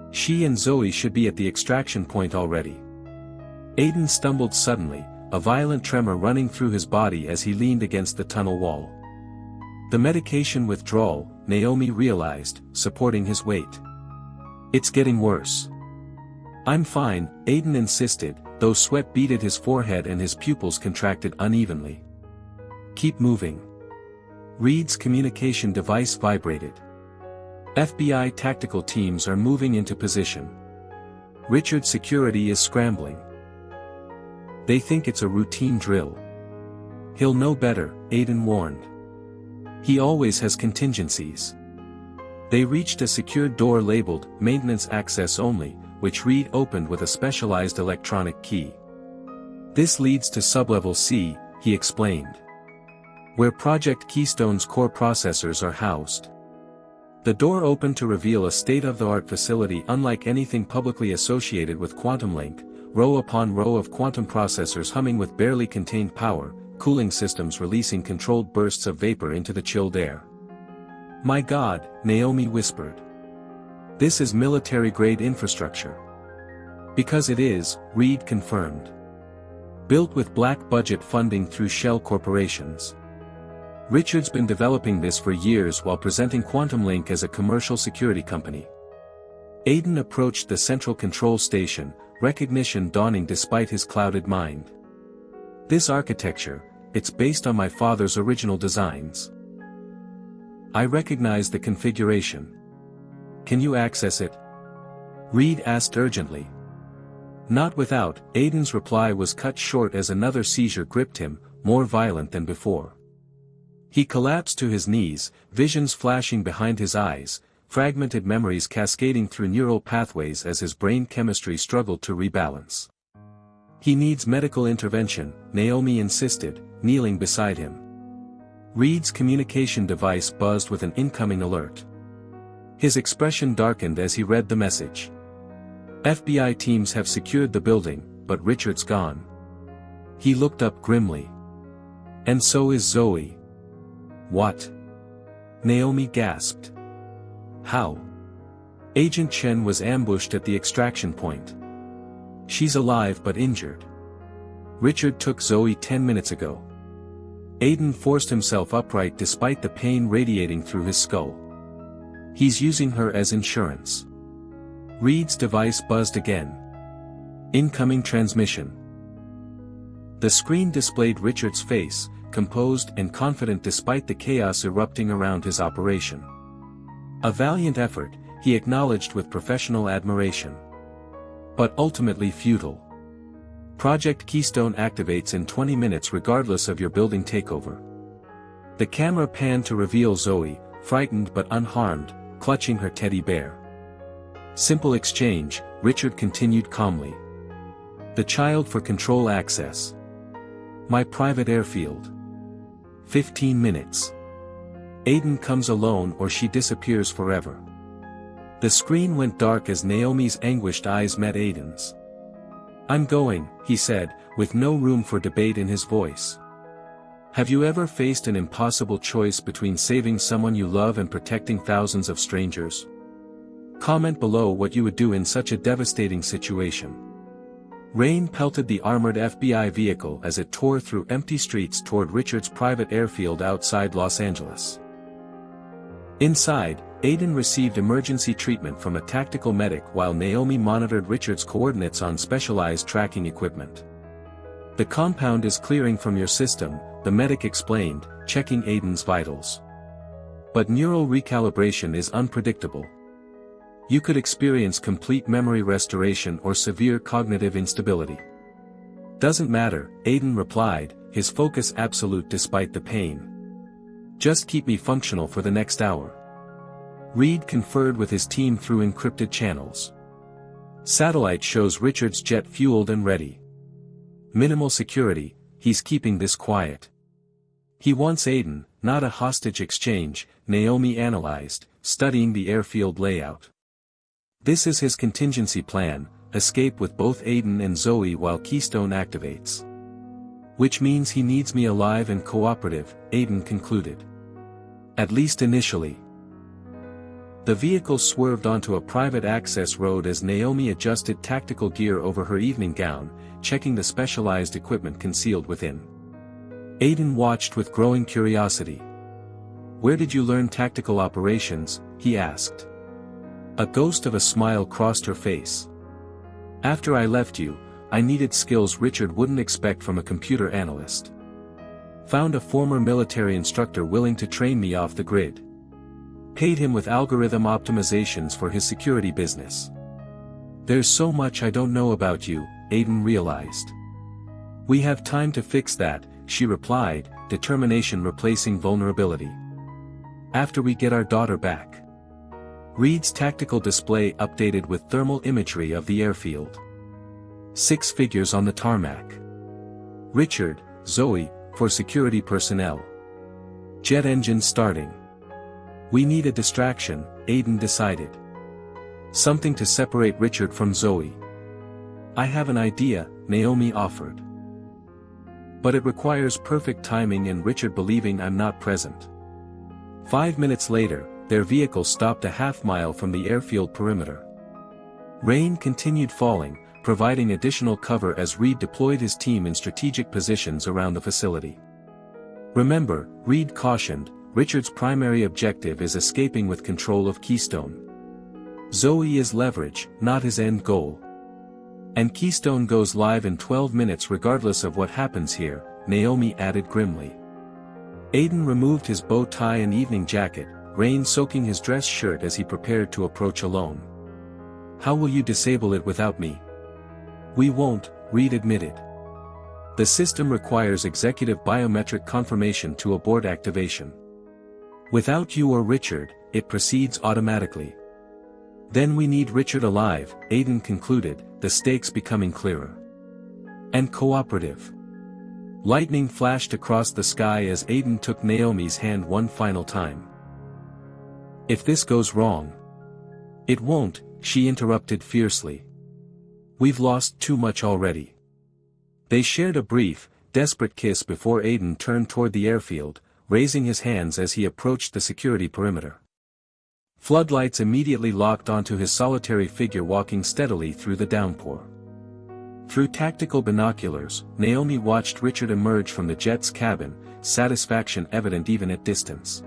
She and Zoe should be at the extraction point already. Aiden stumbled suddenly, a violent tremor running through his body as he leaned against the tunnel wall. The medication withdrawal, Naomi realized, supporting his weight. "It's getting worse." "I'm fine," Aiden insisted, though sweat beaded his forehead and his pupils contracted unevenly. "Keep moving." Reed's communication device vibrated. "FBI tactical teams are moving into position. Richard's security is scrambling. They think it's a routine drill. He'll know better," Aiden warned. "He always has contingencies." They reached a secured door labeled, Maintenance Access Only, which Reed opened with a specialized electronic key. "This leads to sublevel C," he explained. "Where Project Keystone's core processors are housed." The door opened to reveal a state-of-the-art facility unlike anything publicly associated with Quantum Link, row upon row of quantum processors humming with barely contained power, cooling systems releasing controlled bursts of vapor into the chilled air. "My God," Naomi whispered. "This is military-grade infrastructure." "Because it is," Reed confirmed. "Built with black-budget funding through shell corporations. Richard's been developing this for years while presenting QuantumLink as a commercial security company." Aiden approached the central control station, recognition dawning despite his clouded mind. "This architecture, it's based on my father's original designs." "I recognize the configuration. Can you access it?" Reed asked urgently. "Not without," Aiden's reply was cut short as another seizure gripped him, more violent than before. He collapsed to his knees, visions flashing behind his eyes, fragmented memories cascading through neural pathways as his brain chemistry struggled to rebalance. "He needs medical intervention," Naomi insisted, kneeling beside him. Reed's communication device buzzed with an incoming alert. His expression darkened as he read the message. "FBI teams have secured the building, but Richard's gone." He looked up grimly. "And so is Zoe." "What?" Naomi gasped. "How?" Agent Chen was ambushed at the extraction point. "She's alive but injured. Richard took Zoe 10 minutes ago." Aiden forced himself upright despite the pain radiating through his skull. "He's using her as insurance." Reed's device buzzed again. Incoming transmission. The screen displayed Richard's face, composed and confident despite the chaos erupting around his operation. A valiant effort, he acknowledged with professional admiration. But ultimately futile. Project Keystone activates in 20 minutes regardless of your building takeover. The camera panned to reveal Zoe, frightened but unharmed, clutching her teddy bear. "Simple exchange," Richard continued calmly. "The child for control access. My private airfield. 15 minutes. Aiden comes alone or she disappears forever." The screen went dark as Naomi's anguished eyes met Aiden's. "I'm going," he said, with no room for debate in his voice. Have you ever faced an impossible choice between saving someone you love and protecting thousands of strangers? Comment below what you would do in such a devastating situation. Rain pelted the armored FBI vehicle as it tore through empty streets toward Richard's private airfield outside Los Angeles. Inside, Aiden received emergency treatment from a tactical medic while Naomi monitored Richard's coordinates on specialized tracking equipment. "The compound is clearing from your system," the medic explained, checking Aiden's vitals. "But neural recalibration is unpredictable. You could experience complete memory restoration or severe cognitive instability." "Doesn't matter," Aiden replied, his focus absolute despite the pain. "Just keep me functional for the next hour." Reed conferred with his team through encrypted channels. "Satellite shows Richard's jet fueled and ready. Minimal security, he's keeping this quiet. He wants Aiden, not a hostage exchange," Naomi analyzed, studying the airfield layout. "This is his contingency plan, escape with both Aiden and Zoe while Keystone activates. Which means he needs me alive and cooperative," Aiden concluded. "At least initially." The vehicle swerved onto a private access road as Naomi adjusted tactical gear over her evening gown, checking the specialized equipment concealed within. Aiden watched with growing curiosity. "Where did you learn tactical operations?" he asked. A ghost of a smile crossed her face. "After I left you, I needed skills Richard wouldn't expect from a computer analyst. Found a former military instructor willing to train me off the grid. Paid him with algorithm optimizations for his security business. There's so much I don't know about you," Aiden realized. "We have time to fix that," she replied, determination replacing vulnerability. "After we get our daughter back." Reed's tactical display updated with thermal imagery of the airfield. 6 figures on the tarmac. Richard, Zoe, for security personnel. Jet engine starting. "We need a distraction," Aiden decided. "Something to separate Richard from Zoe. I have an idea, Naomi offered. But it requires perfect timing and Richard believing I'm not present. 5 minutes later, their vehicle stopped a half-mile from the airfield perimeter. Rain continued falling, providing additional cover as Reed deployed his team in strategic positions around the facility. Remember, Reed cautioned, Richard's primary objective is escaping with control of Keystone. Zoe is leverage, not his end goal. And Keystone goes live in 12 minutes regardless of what happens here, Naomi added grimly. Aiden removed his bow tie and evening jacket, rain soaking his dress shirt as he prepared to approach alone. How will you disable it without me? We won't, Reed admitted. The system requires executive biometric confirmation to abort activation. Without you or Richard, it proceeds automatically. Then we need Richard alive, Aiden concluded, the stakes becoming clearer. And cooperative. Lightning flashed across the sky as Aiden took Naomi's hand one final time. If this goes wrong. It won't, she interrupted fiercely. We've lost too much already. They shared a brief, desperate kiss before Aiden turned toward the airfield, raising his hands as he approached the security perimeter. Floodlights immediately locked onto his solitary figure walking steadily through the downpour. Through tactical binoculars, Naomi watched Richard emerge from the jet's cabin, satisfaction evident even at distance.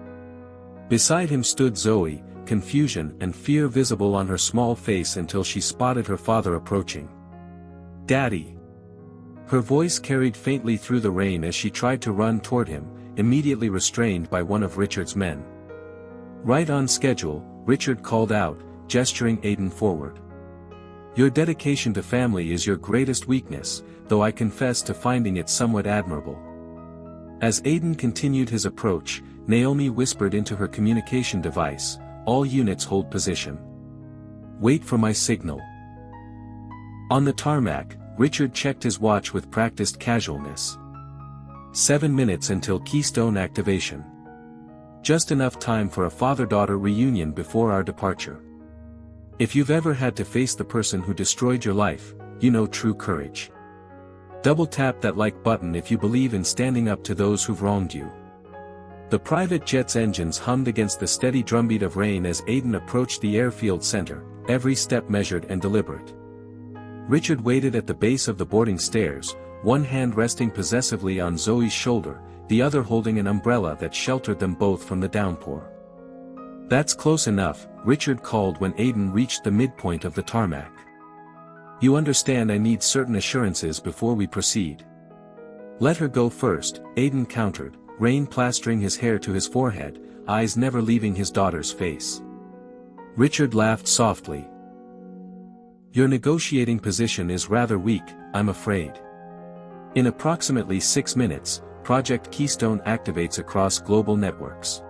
Beside him stood Zoe, confusion and fear visible on her small face until she spotted her father approaching. Daddy! Her voice carried faintly through the rain as she tried to run toward him, immediately restrained by one of Richard's men. Right on schedule, Richard called out, gesturing Aiden forward. Your dedication to family is your greatest weakness, though I confess to finding it somewhat admirable. As Aiden continued his approach, Naomi whispered into her communication device, all units hold position. Wait for my signal. On the tarmac, Richard checked his watch with practiced casualness. 7 minutes until Keystone activation. Just enough time for a father-daughter reunion before our departure. If you've ever had to face the person who destroyed your life, you know true courage. Double tap that like button if you believe in standing up to those who've wronged you. The private jet's engines hummed against the steady drumbeat of rain as Aiden approached the airfield center, every step measured and deliberate. Richard waited at the base of the boarding stairs, one hand resting possessively on Zoe's shoulder, the other holding an umbrella that sheltered them both from the downpour. That's close enough, Richard called when Aiden reached the midpoint of the tarmac. You understand I need certain assurances before we proceed. Let her go first, Aiden countered, rain plastering his hair to his forehead, eyes never leaving his daughter's face. Richard laughed softly. Your negotiating position is rather weak, I'm afraid. In approximately 6 minutes, Project Keystone activates across global networks.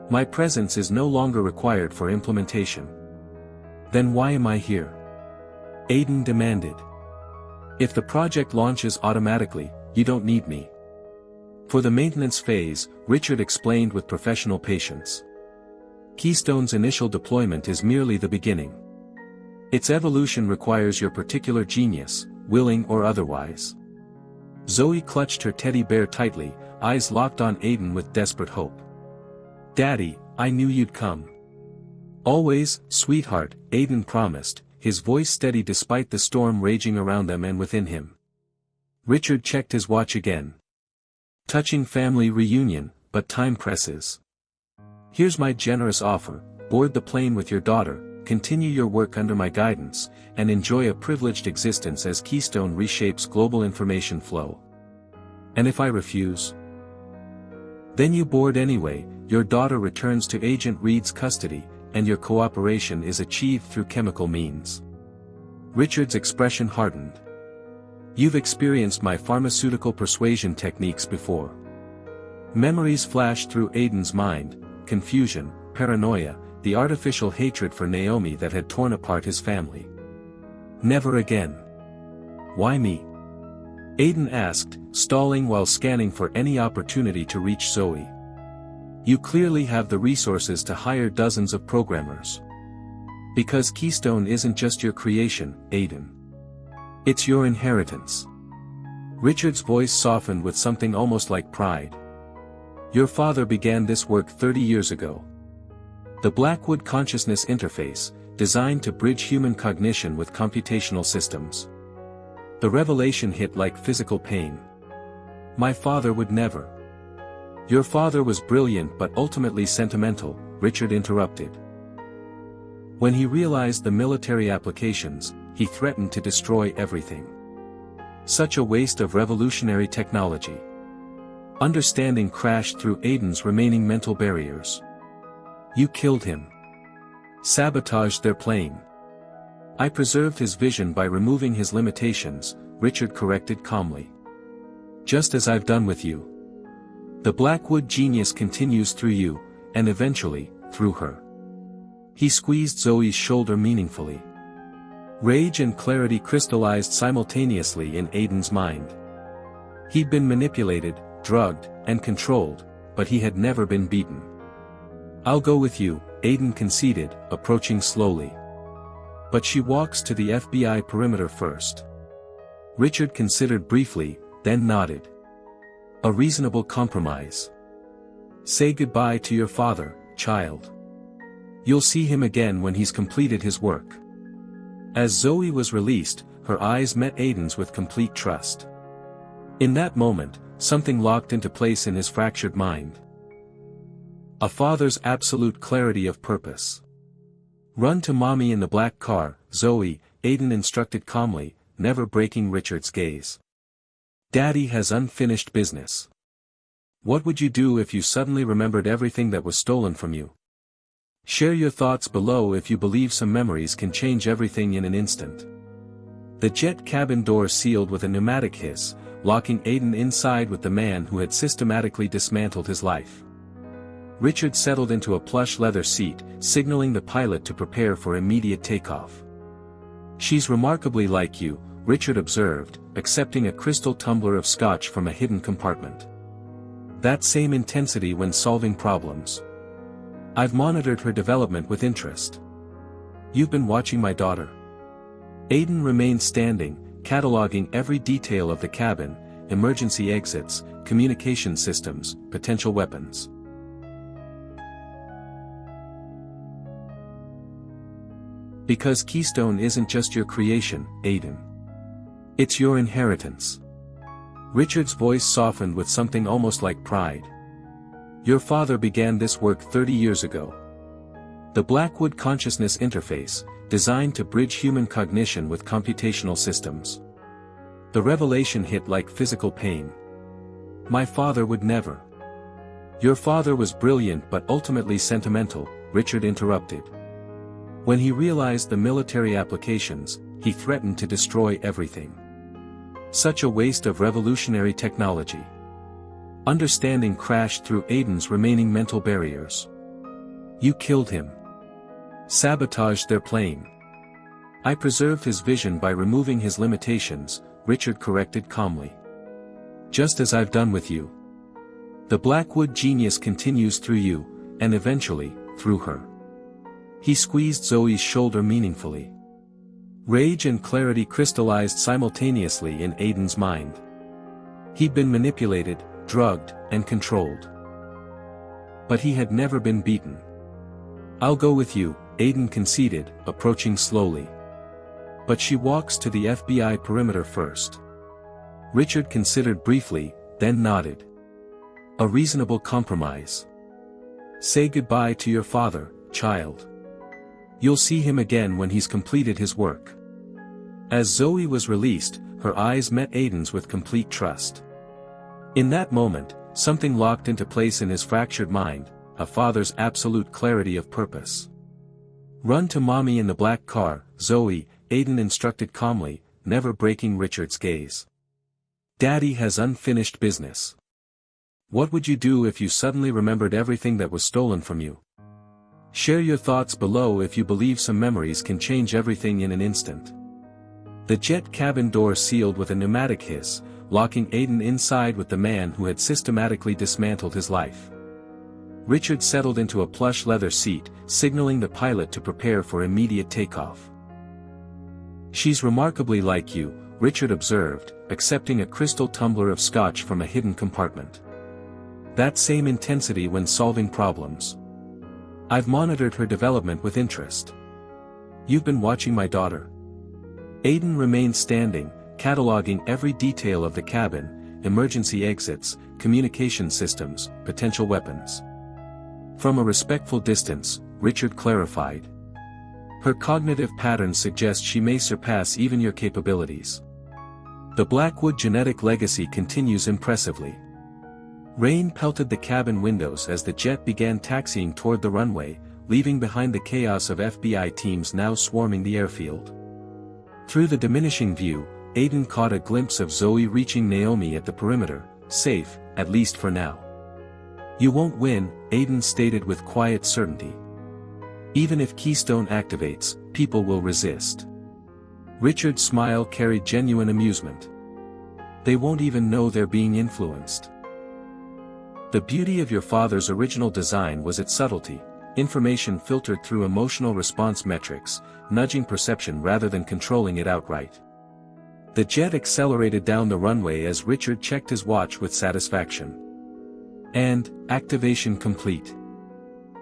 My presence is no longer required for implementation. Then why am I here? Aiden demanded. If the project launches automatically, you don't need me. For the maintenance phase, Richard explained with professional patience. Keystone's initial deployment is merely the beginning. Its evolution requires your particular genius, willing or otherwise. Zoe clutched her teddy bear tightly, eyes locked on Aiden with desperate hope. Daddy, I knew you'd come. Always, sweetheart, Aiden promised, his voice steady despite the storm raging around them and within him. Richard checked his watch again. Touching family reunion, but time presses. Here's my generous offer, board the plane with your daughter, continue your work under my guidance, and enjoy a privileged existence as Keystone reshapes global information flow. And if I refuse? Then you board anyway, your daughter returns to Agent Reed's custody, and your cooperation is achieved through chemical means. Richard's expression hardened. You've experienced my pharmaceutical persuasion techniques before. Memories flashed through Aiden's mind, confusion, paranoia, the artificial hatred for Naomi that had torn apart his family. Never again. Why me? Aiden asked, stalling while scanning for any opportunity to reach Zoe. You clearly have the resources to hire dozens of programmers. Because Keystone isn't just your creation, Aiden. It's your inheritance. Richard's voice softened with something almost like pride. Your father began this work 30 years ago. The Blackwood Consciousness Interface, designed to bridge human cognition with computational systems. The revelation hit like physical pain. My father would never. Your father was brilliant but ultimately sentimental, Richard interrupted. When he realized the military applications, he threatened to destroy everything. Such a waste of revolutionary technology. Understanding crashed through Aiden's remaining mental barriers. You killed him. Sabotaged their plane. I preserved his vision by removing his limitations, Richard corrected calmly. Just as I've done with you. The Blackwood genius continues through you, and eventually, through her. He squeezed Zoe's shoulder meaningfully. Rage and clarity crystallized simultaneously in Aiden's mind. He'd been manipulated, drugged, and controlled, but he had never been beaten. I'll go with you, Aiden conceded, approaching slowly. But she walks to the FBI perimeter first. Richard considered briefly, then nodded. A reasonable compromise. Say goodbye to your father, child. You'll see him again when he's completed his work. As Zoe was released, her eyes met Aiden's with complete trust. In that moment, something locked into place in his fractured mind. A father's absolute clarity of purpose. Run to mommy in the black car, Zoe, Aiden instructed calmly, never breaking Richard's gaze. Daddy has unfinished business. What would you do if you suddenly remembered everything that was stolen from you? Share your thoughts below if you believe some memories can change everything in an instant. The jet cabin door sealed with a pneumatic hiss, locking Aiden inside with the man who had systematically dismantled his life. Richard settled into a plush leather seat, signaling the pilot to prepare for immediate takeoff. She's remarkably like you, Richard observed, accepting a crystal tumbler of scotch from a hidden compartment. That same intensity when solving problems. I've monitored her development with interest. You've been watching my daughter. Aiden remained standing, cataloging every detail of the cabin, emergency exits, communication systems, potential weapons. Because Keystone isn't just your creation, Aiden. It's your inheritance. Richard's voice softened with something almost like pride. Your father began this work 30 years ago. The Blackwood Consciousness Interface, designed to bridge human cognition with computational systems. The revelation hit like physical pain. My father would never. Your father was brilliant but ultimately sentimental, Richard interrupted. When he realized the military applications, he threatened to destroy everything. Such a waste of revolutionary technology. Understanding crashed through Aiden's remaining mental barriers. You killed him. Sabotaged their plane. I preserved his vision by removing his limitations, Richard corrected calmly. Just as I've done with you. The Blackwood genius continues through you, and eventually, through her. He squeezed Zoe's shoulder meaningfully. Rage and clarity crystallized simultaneously in Aiden's mind. He'd been manipulated, drugged, and controlled. But he had never been beaten. I'll go with you, Aiden conceded, approaching slowly. But she walks to the FBI perimeter first. Richard considered briefly, then nodded. A reasonable compromise. Say goodbye to your father, child. You'll see him again when he's completed his work. As Zoe was released, her eyes met Aiden's with complete trust. In that moment, something locked into place in his fractured mind, a father's absolute clarity of purpose. Run to mommy in the black car, Zoe, Aiden instructed calmly, never breaking Richard's gaze. Daddy has unfinished business. What would you do if you suddenly remembered everything that was stolen from you? Share your thoughts below if you believe some memories can change everything in an instant. The jet cabin door sealed with a pneumatic hiss, locking Aiden inside with the man who had systematically dismantled his life. Richard settled into a plush leather seat, signaling the pilot to prepare for immediate takeoff. She's remarkably like you, Richard observed, accepting a crystal tumbler of scotch from a hidden compartment. That same intensity when solving problems. I've monitored her development with interest. You've been watching my daughter? Aiden remained standing, cataloging every detail of the cabin, emergency exits, communication systems, potential weapons. From a respectful distance, Richard clarified. Her cognitive patterns suggest she may surpass even your capabilities. The Blackwood genetic legacy continues impressively. Rain pelted the cabin windows as the jet began taxiing toward the runway, leaving behind the chaos of FBI teams now swarming the airfield. Through the diminishing view, Aiden caught a glimpse of Zoe reaching Naomi at the perimeter, safe, at least for now. You won't win, Aiden stated with quiet certainty. Even if Keystone activates, people will resist. Richard's smile carried genuine amusement. They won't even know they're being influenced. The beauty of your father's original design was its subtlety, information filtered through emotional response metrics, nudging perception rather than controlling it outright. The jet accelerated down the runway as Richard checked his watch with satisfaction. And, activation complete.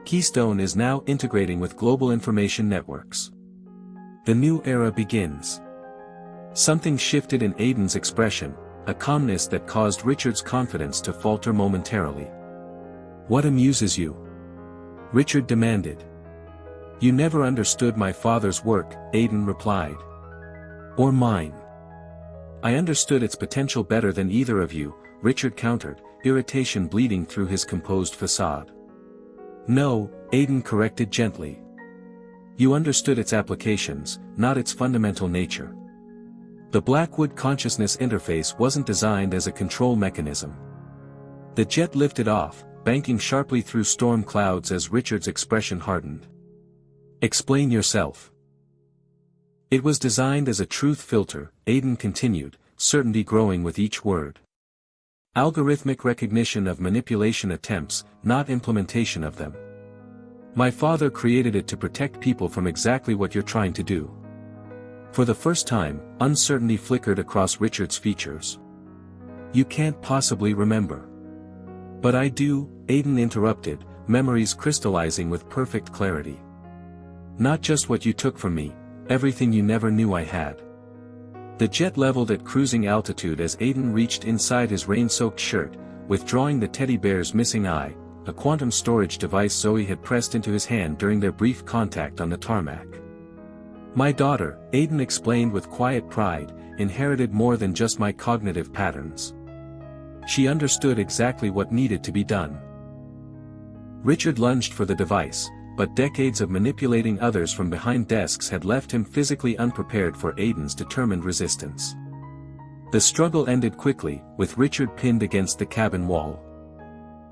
Keystone is now integrating with global information networks. The new era begins. Something shifted in Aiden's expression, a calmness that caused Richard's confidence to falter momentarily. What amuses you? Richard demanded. You never understood my father's work, Aiden replied. Or mine. I understood its potential better than either of you, Richard countered, irritation bleeding through his composed facade. No, Aiden corrected gently. You understood its applications, not its fundamental nature. The Blackwood consciousness interface wasn't designed as a control mechanism. The jet lifted off, banking sharply through storm clouds as Richard's expression hardened. Explain yourself. It was designed as a truth filter, Aiden continued, certainty growing with each word. Algorithmic recognition of manipulation attempts, not implementation of them. My father created it to protect people from exactly what you're trying to do. For the first time, uncertainty flickered across Richard's features. You can't possibly remember. But I do, Aiden interrupted, memories crystallizing with perfect clarity. Not just what you took from me, everything you never knew I had. The jet leveled at cruising altitude as Aiden reached inside his rain-soaked shirt, withdrawing the teddy bear's missing eye, a quantum storage device Zoe had pressed into his hand during their brief contact on the tarmac. My daughter, Aiden explained with quiet pride, inherited more than just my cognitive patterns. She understood exactly what needed to be done. Richard lunged for the device, but decades of manipulating others from behind desks had left him physically unprepared for Aiden's determined resistance. The struggle ended quickly, with Richard pinned against the cabin wall.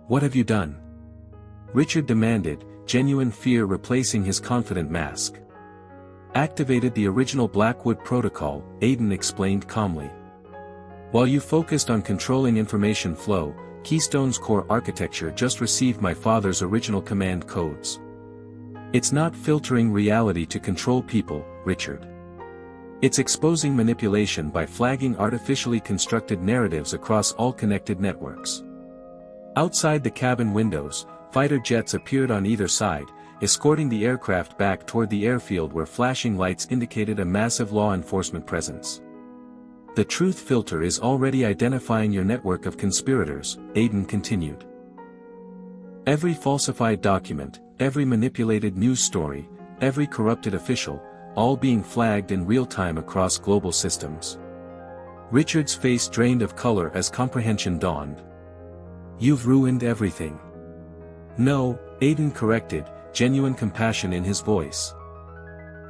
What have you done? Richard demanded, genuine fear replacing his confident mask. Activated the original Blackwood protocol, Aiden explained calmly. While you focused on controlling information flow, Keystone's core architecture just received my father's original command codes. It's not filtering reality to control people, Richard. It's exposing manipulation by flagging artificially constructed narratives across all connected networks. Outside the cabin windows, fighter jets appeared on either side, escorting the aircraft back toward the airfield where flashing lights indicated a massive law enforcement presence. The truth filter is already identifying your network of conspirators, Aiden continued. Every falsified document, every manipulated news story, every corrupted official, all being flagged in real time across global systems. Richard's face drained of color as comprehension dawned. You've ruined everything. No, Aiden corrected, genuine compassion in his voice.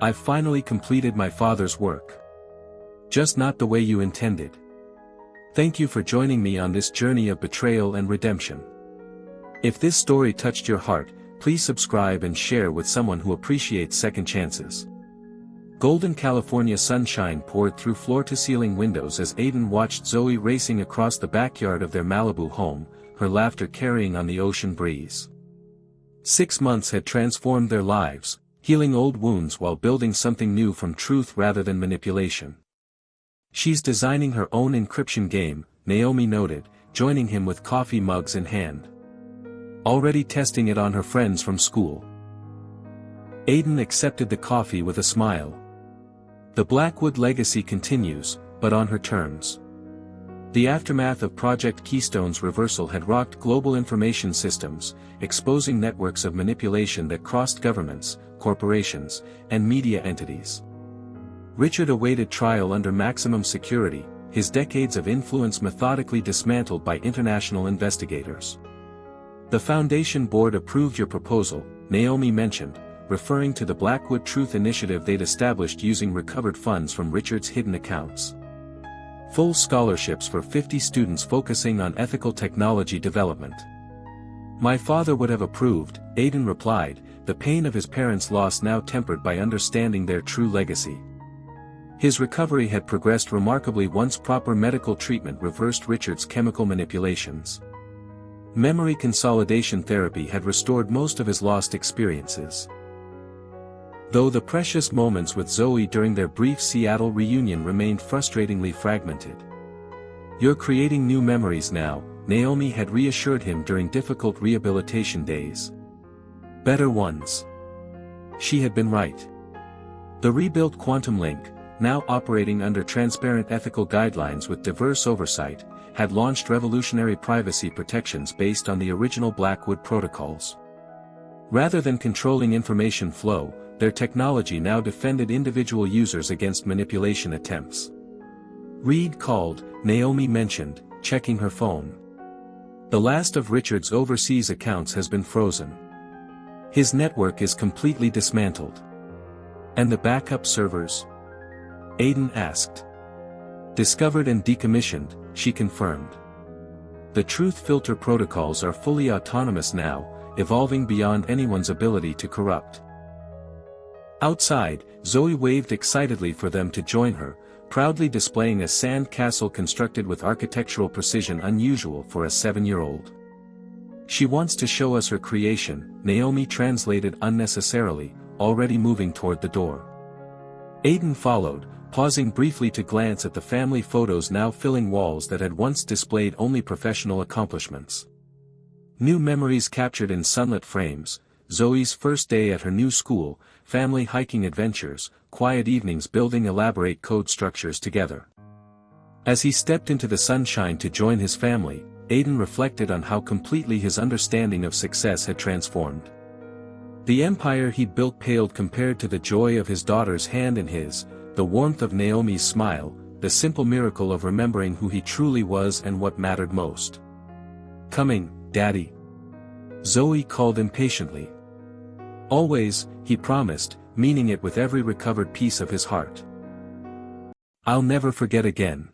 I've finally completed my father's work. Just not the way you intended. Thank you for joining me on this journey of betrayal and redemption. If this story touched your heart, please subscribe and share with someone who appreciates second chances. Golden California sunshine poured through floor-to-ceiling windows as Aiden watched Zoe racing across the backyard of their Malibu home, her laughter carrying on the ocean breeze. 6 months had transformed their lives, healing old wounds while building something new from truth rather than manipulation. She's designing her own encryption game, Naomi noted, joining him with coffee mugs in hand. Already testing it on her friends from school. Aiden accepted the coffee with a smile. The Blackwood legacy continues, but on her terms. The aftermath of Project Keystone's reversal had rocked global information systems, exposing networks of manipulation that crossed governments, corporations, and media entities. Richard awaited trial under maximum security, his decades of influence methodically dismantled by international investigators. The Foundation Board approved your proposal, Naomi mentioned, referring to the Blackwood Truth Initiative they'd established using recovered funds from Richard's hidden accounts. Full scholarships for 50 students focusing on ethical technology development. My father would have approved, Aiden replied, the pain of his parents' loss now tempered by understanding their true legacy. His recovery had progressed remarkably once proper medical treatment reversed Richard's chemical manipulations. Memory consolidation therapy had restored most of his lost experiences. Though the precious moments with Zoe during their brief Seattle reunion remained frustratingly fragmented. You're creating new memories now, Naomi had reassured him during difficult rehabilitation days. Better ones. She had been right. The rebuilt Quantum Link, now operating under transparent ethical guidelines with diverse oversight, had launched revolutionary privacy protections based on the original Blackwood protocols. Rather than controlling information flow, their technology now defended individual users against manipulation attempts. Reed called, Naomi mentioned, checking her phone. The last of Richard's overseas accounts has been frozen. His network is completely dismantled. And the backup servers? Aiden asked. Discovered and decommissioned, she confirmed. The truth filter protocols are fully autonomous now, evolving beyond anyone's ability to corrupt. Outside, Zoe waved excitedly for them to join her, proudly displaying a sand castle constructed with architectural precision unusual for a 7-year-old. She wants to show us her creation, Naomi translated unnecessarily, already moving toward the door. Aiden followed, pausing briefly to glance at the family photos now filling walls that had once displayed only professional accomplishments. New memories captured in sunlit frames, Zoe's first day at her new school, family hiking adventures, quiet evenings building elaborate code structures together. As he stepped into the sunshine to join his family, Aiden reflected on how completely his understanding of success had transformed. The empire he'd built paled compared to the joy of his daughter's hand in his, the warmth of Naomi's smile, the simple miracle of remembering who he truly was and what mattered most. Coming, Daddy. Zoe called impatiently. Always, he promised, meaning it with every recovered piece of his heart. I'll never forget again.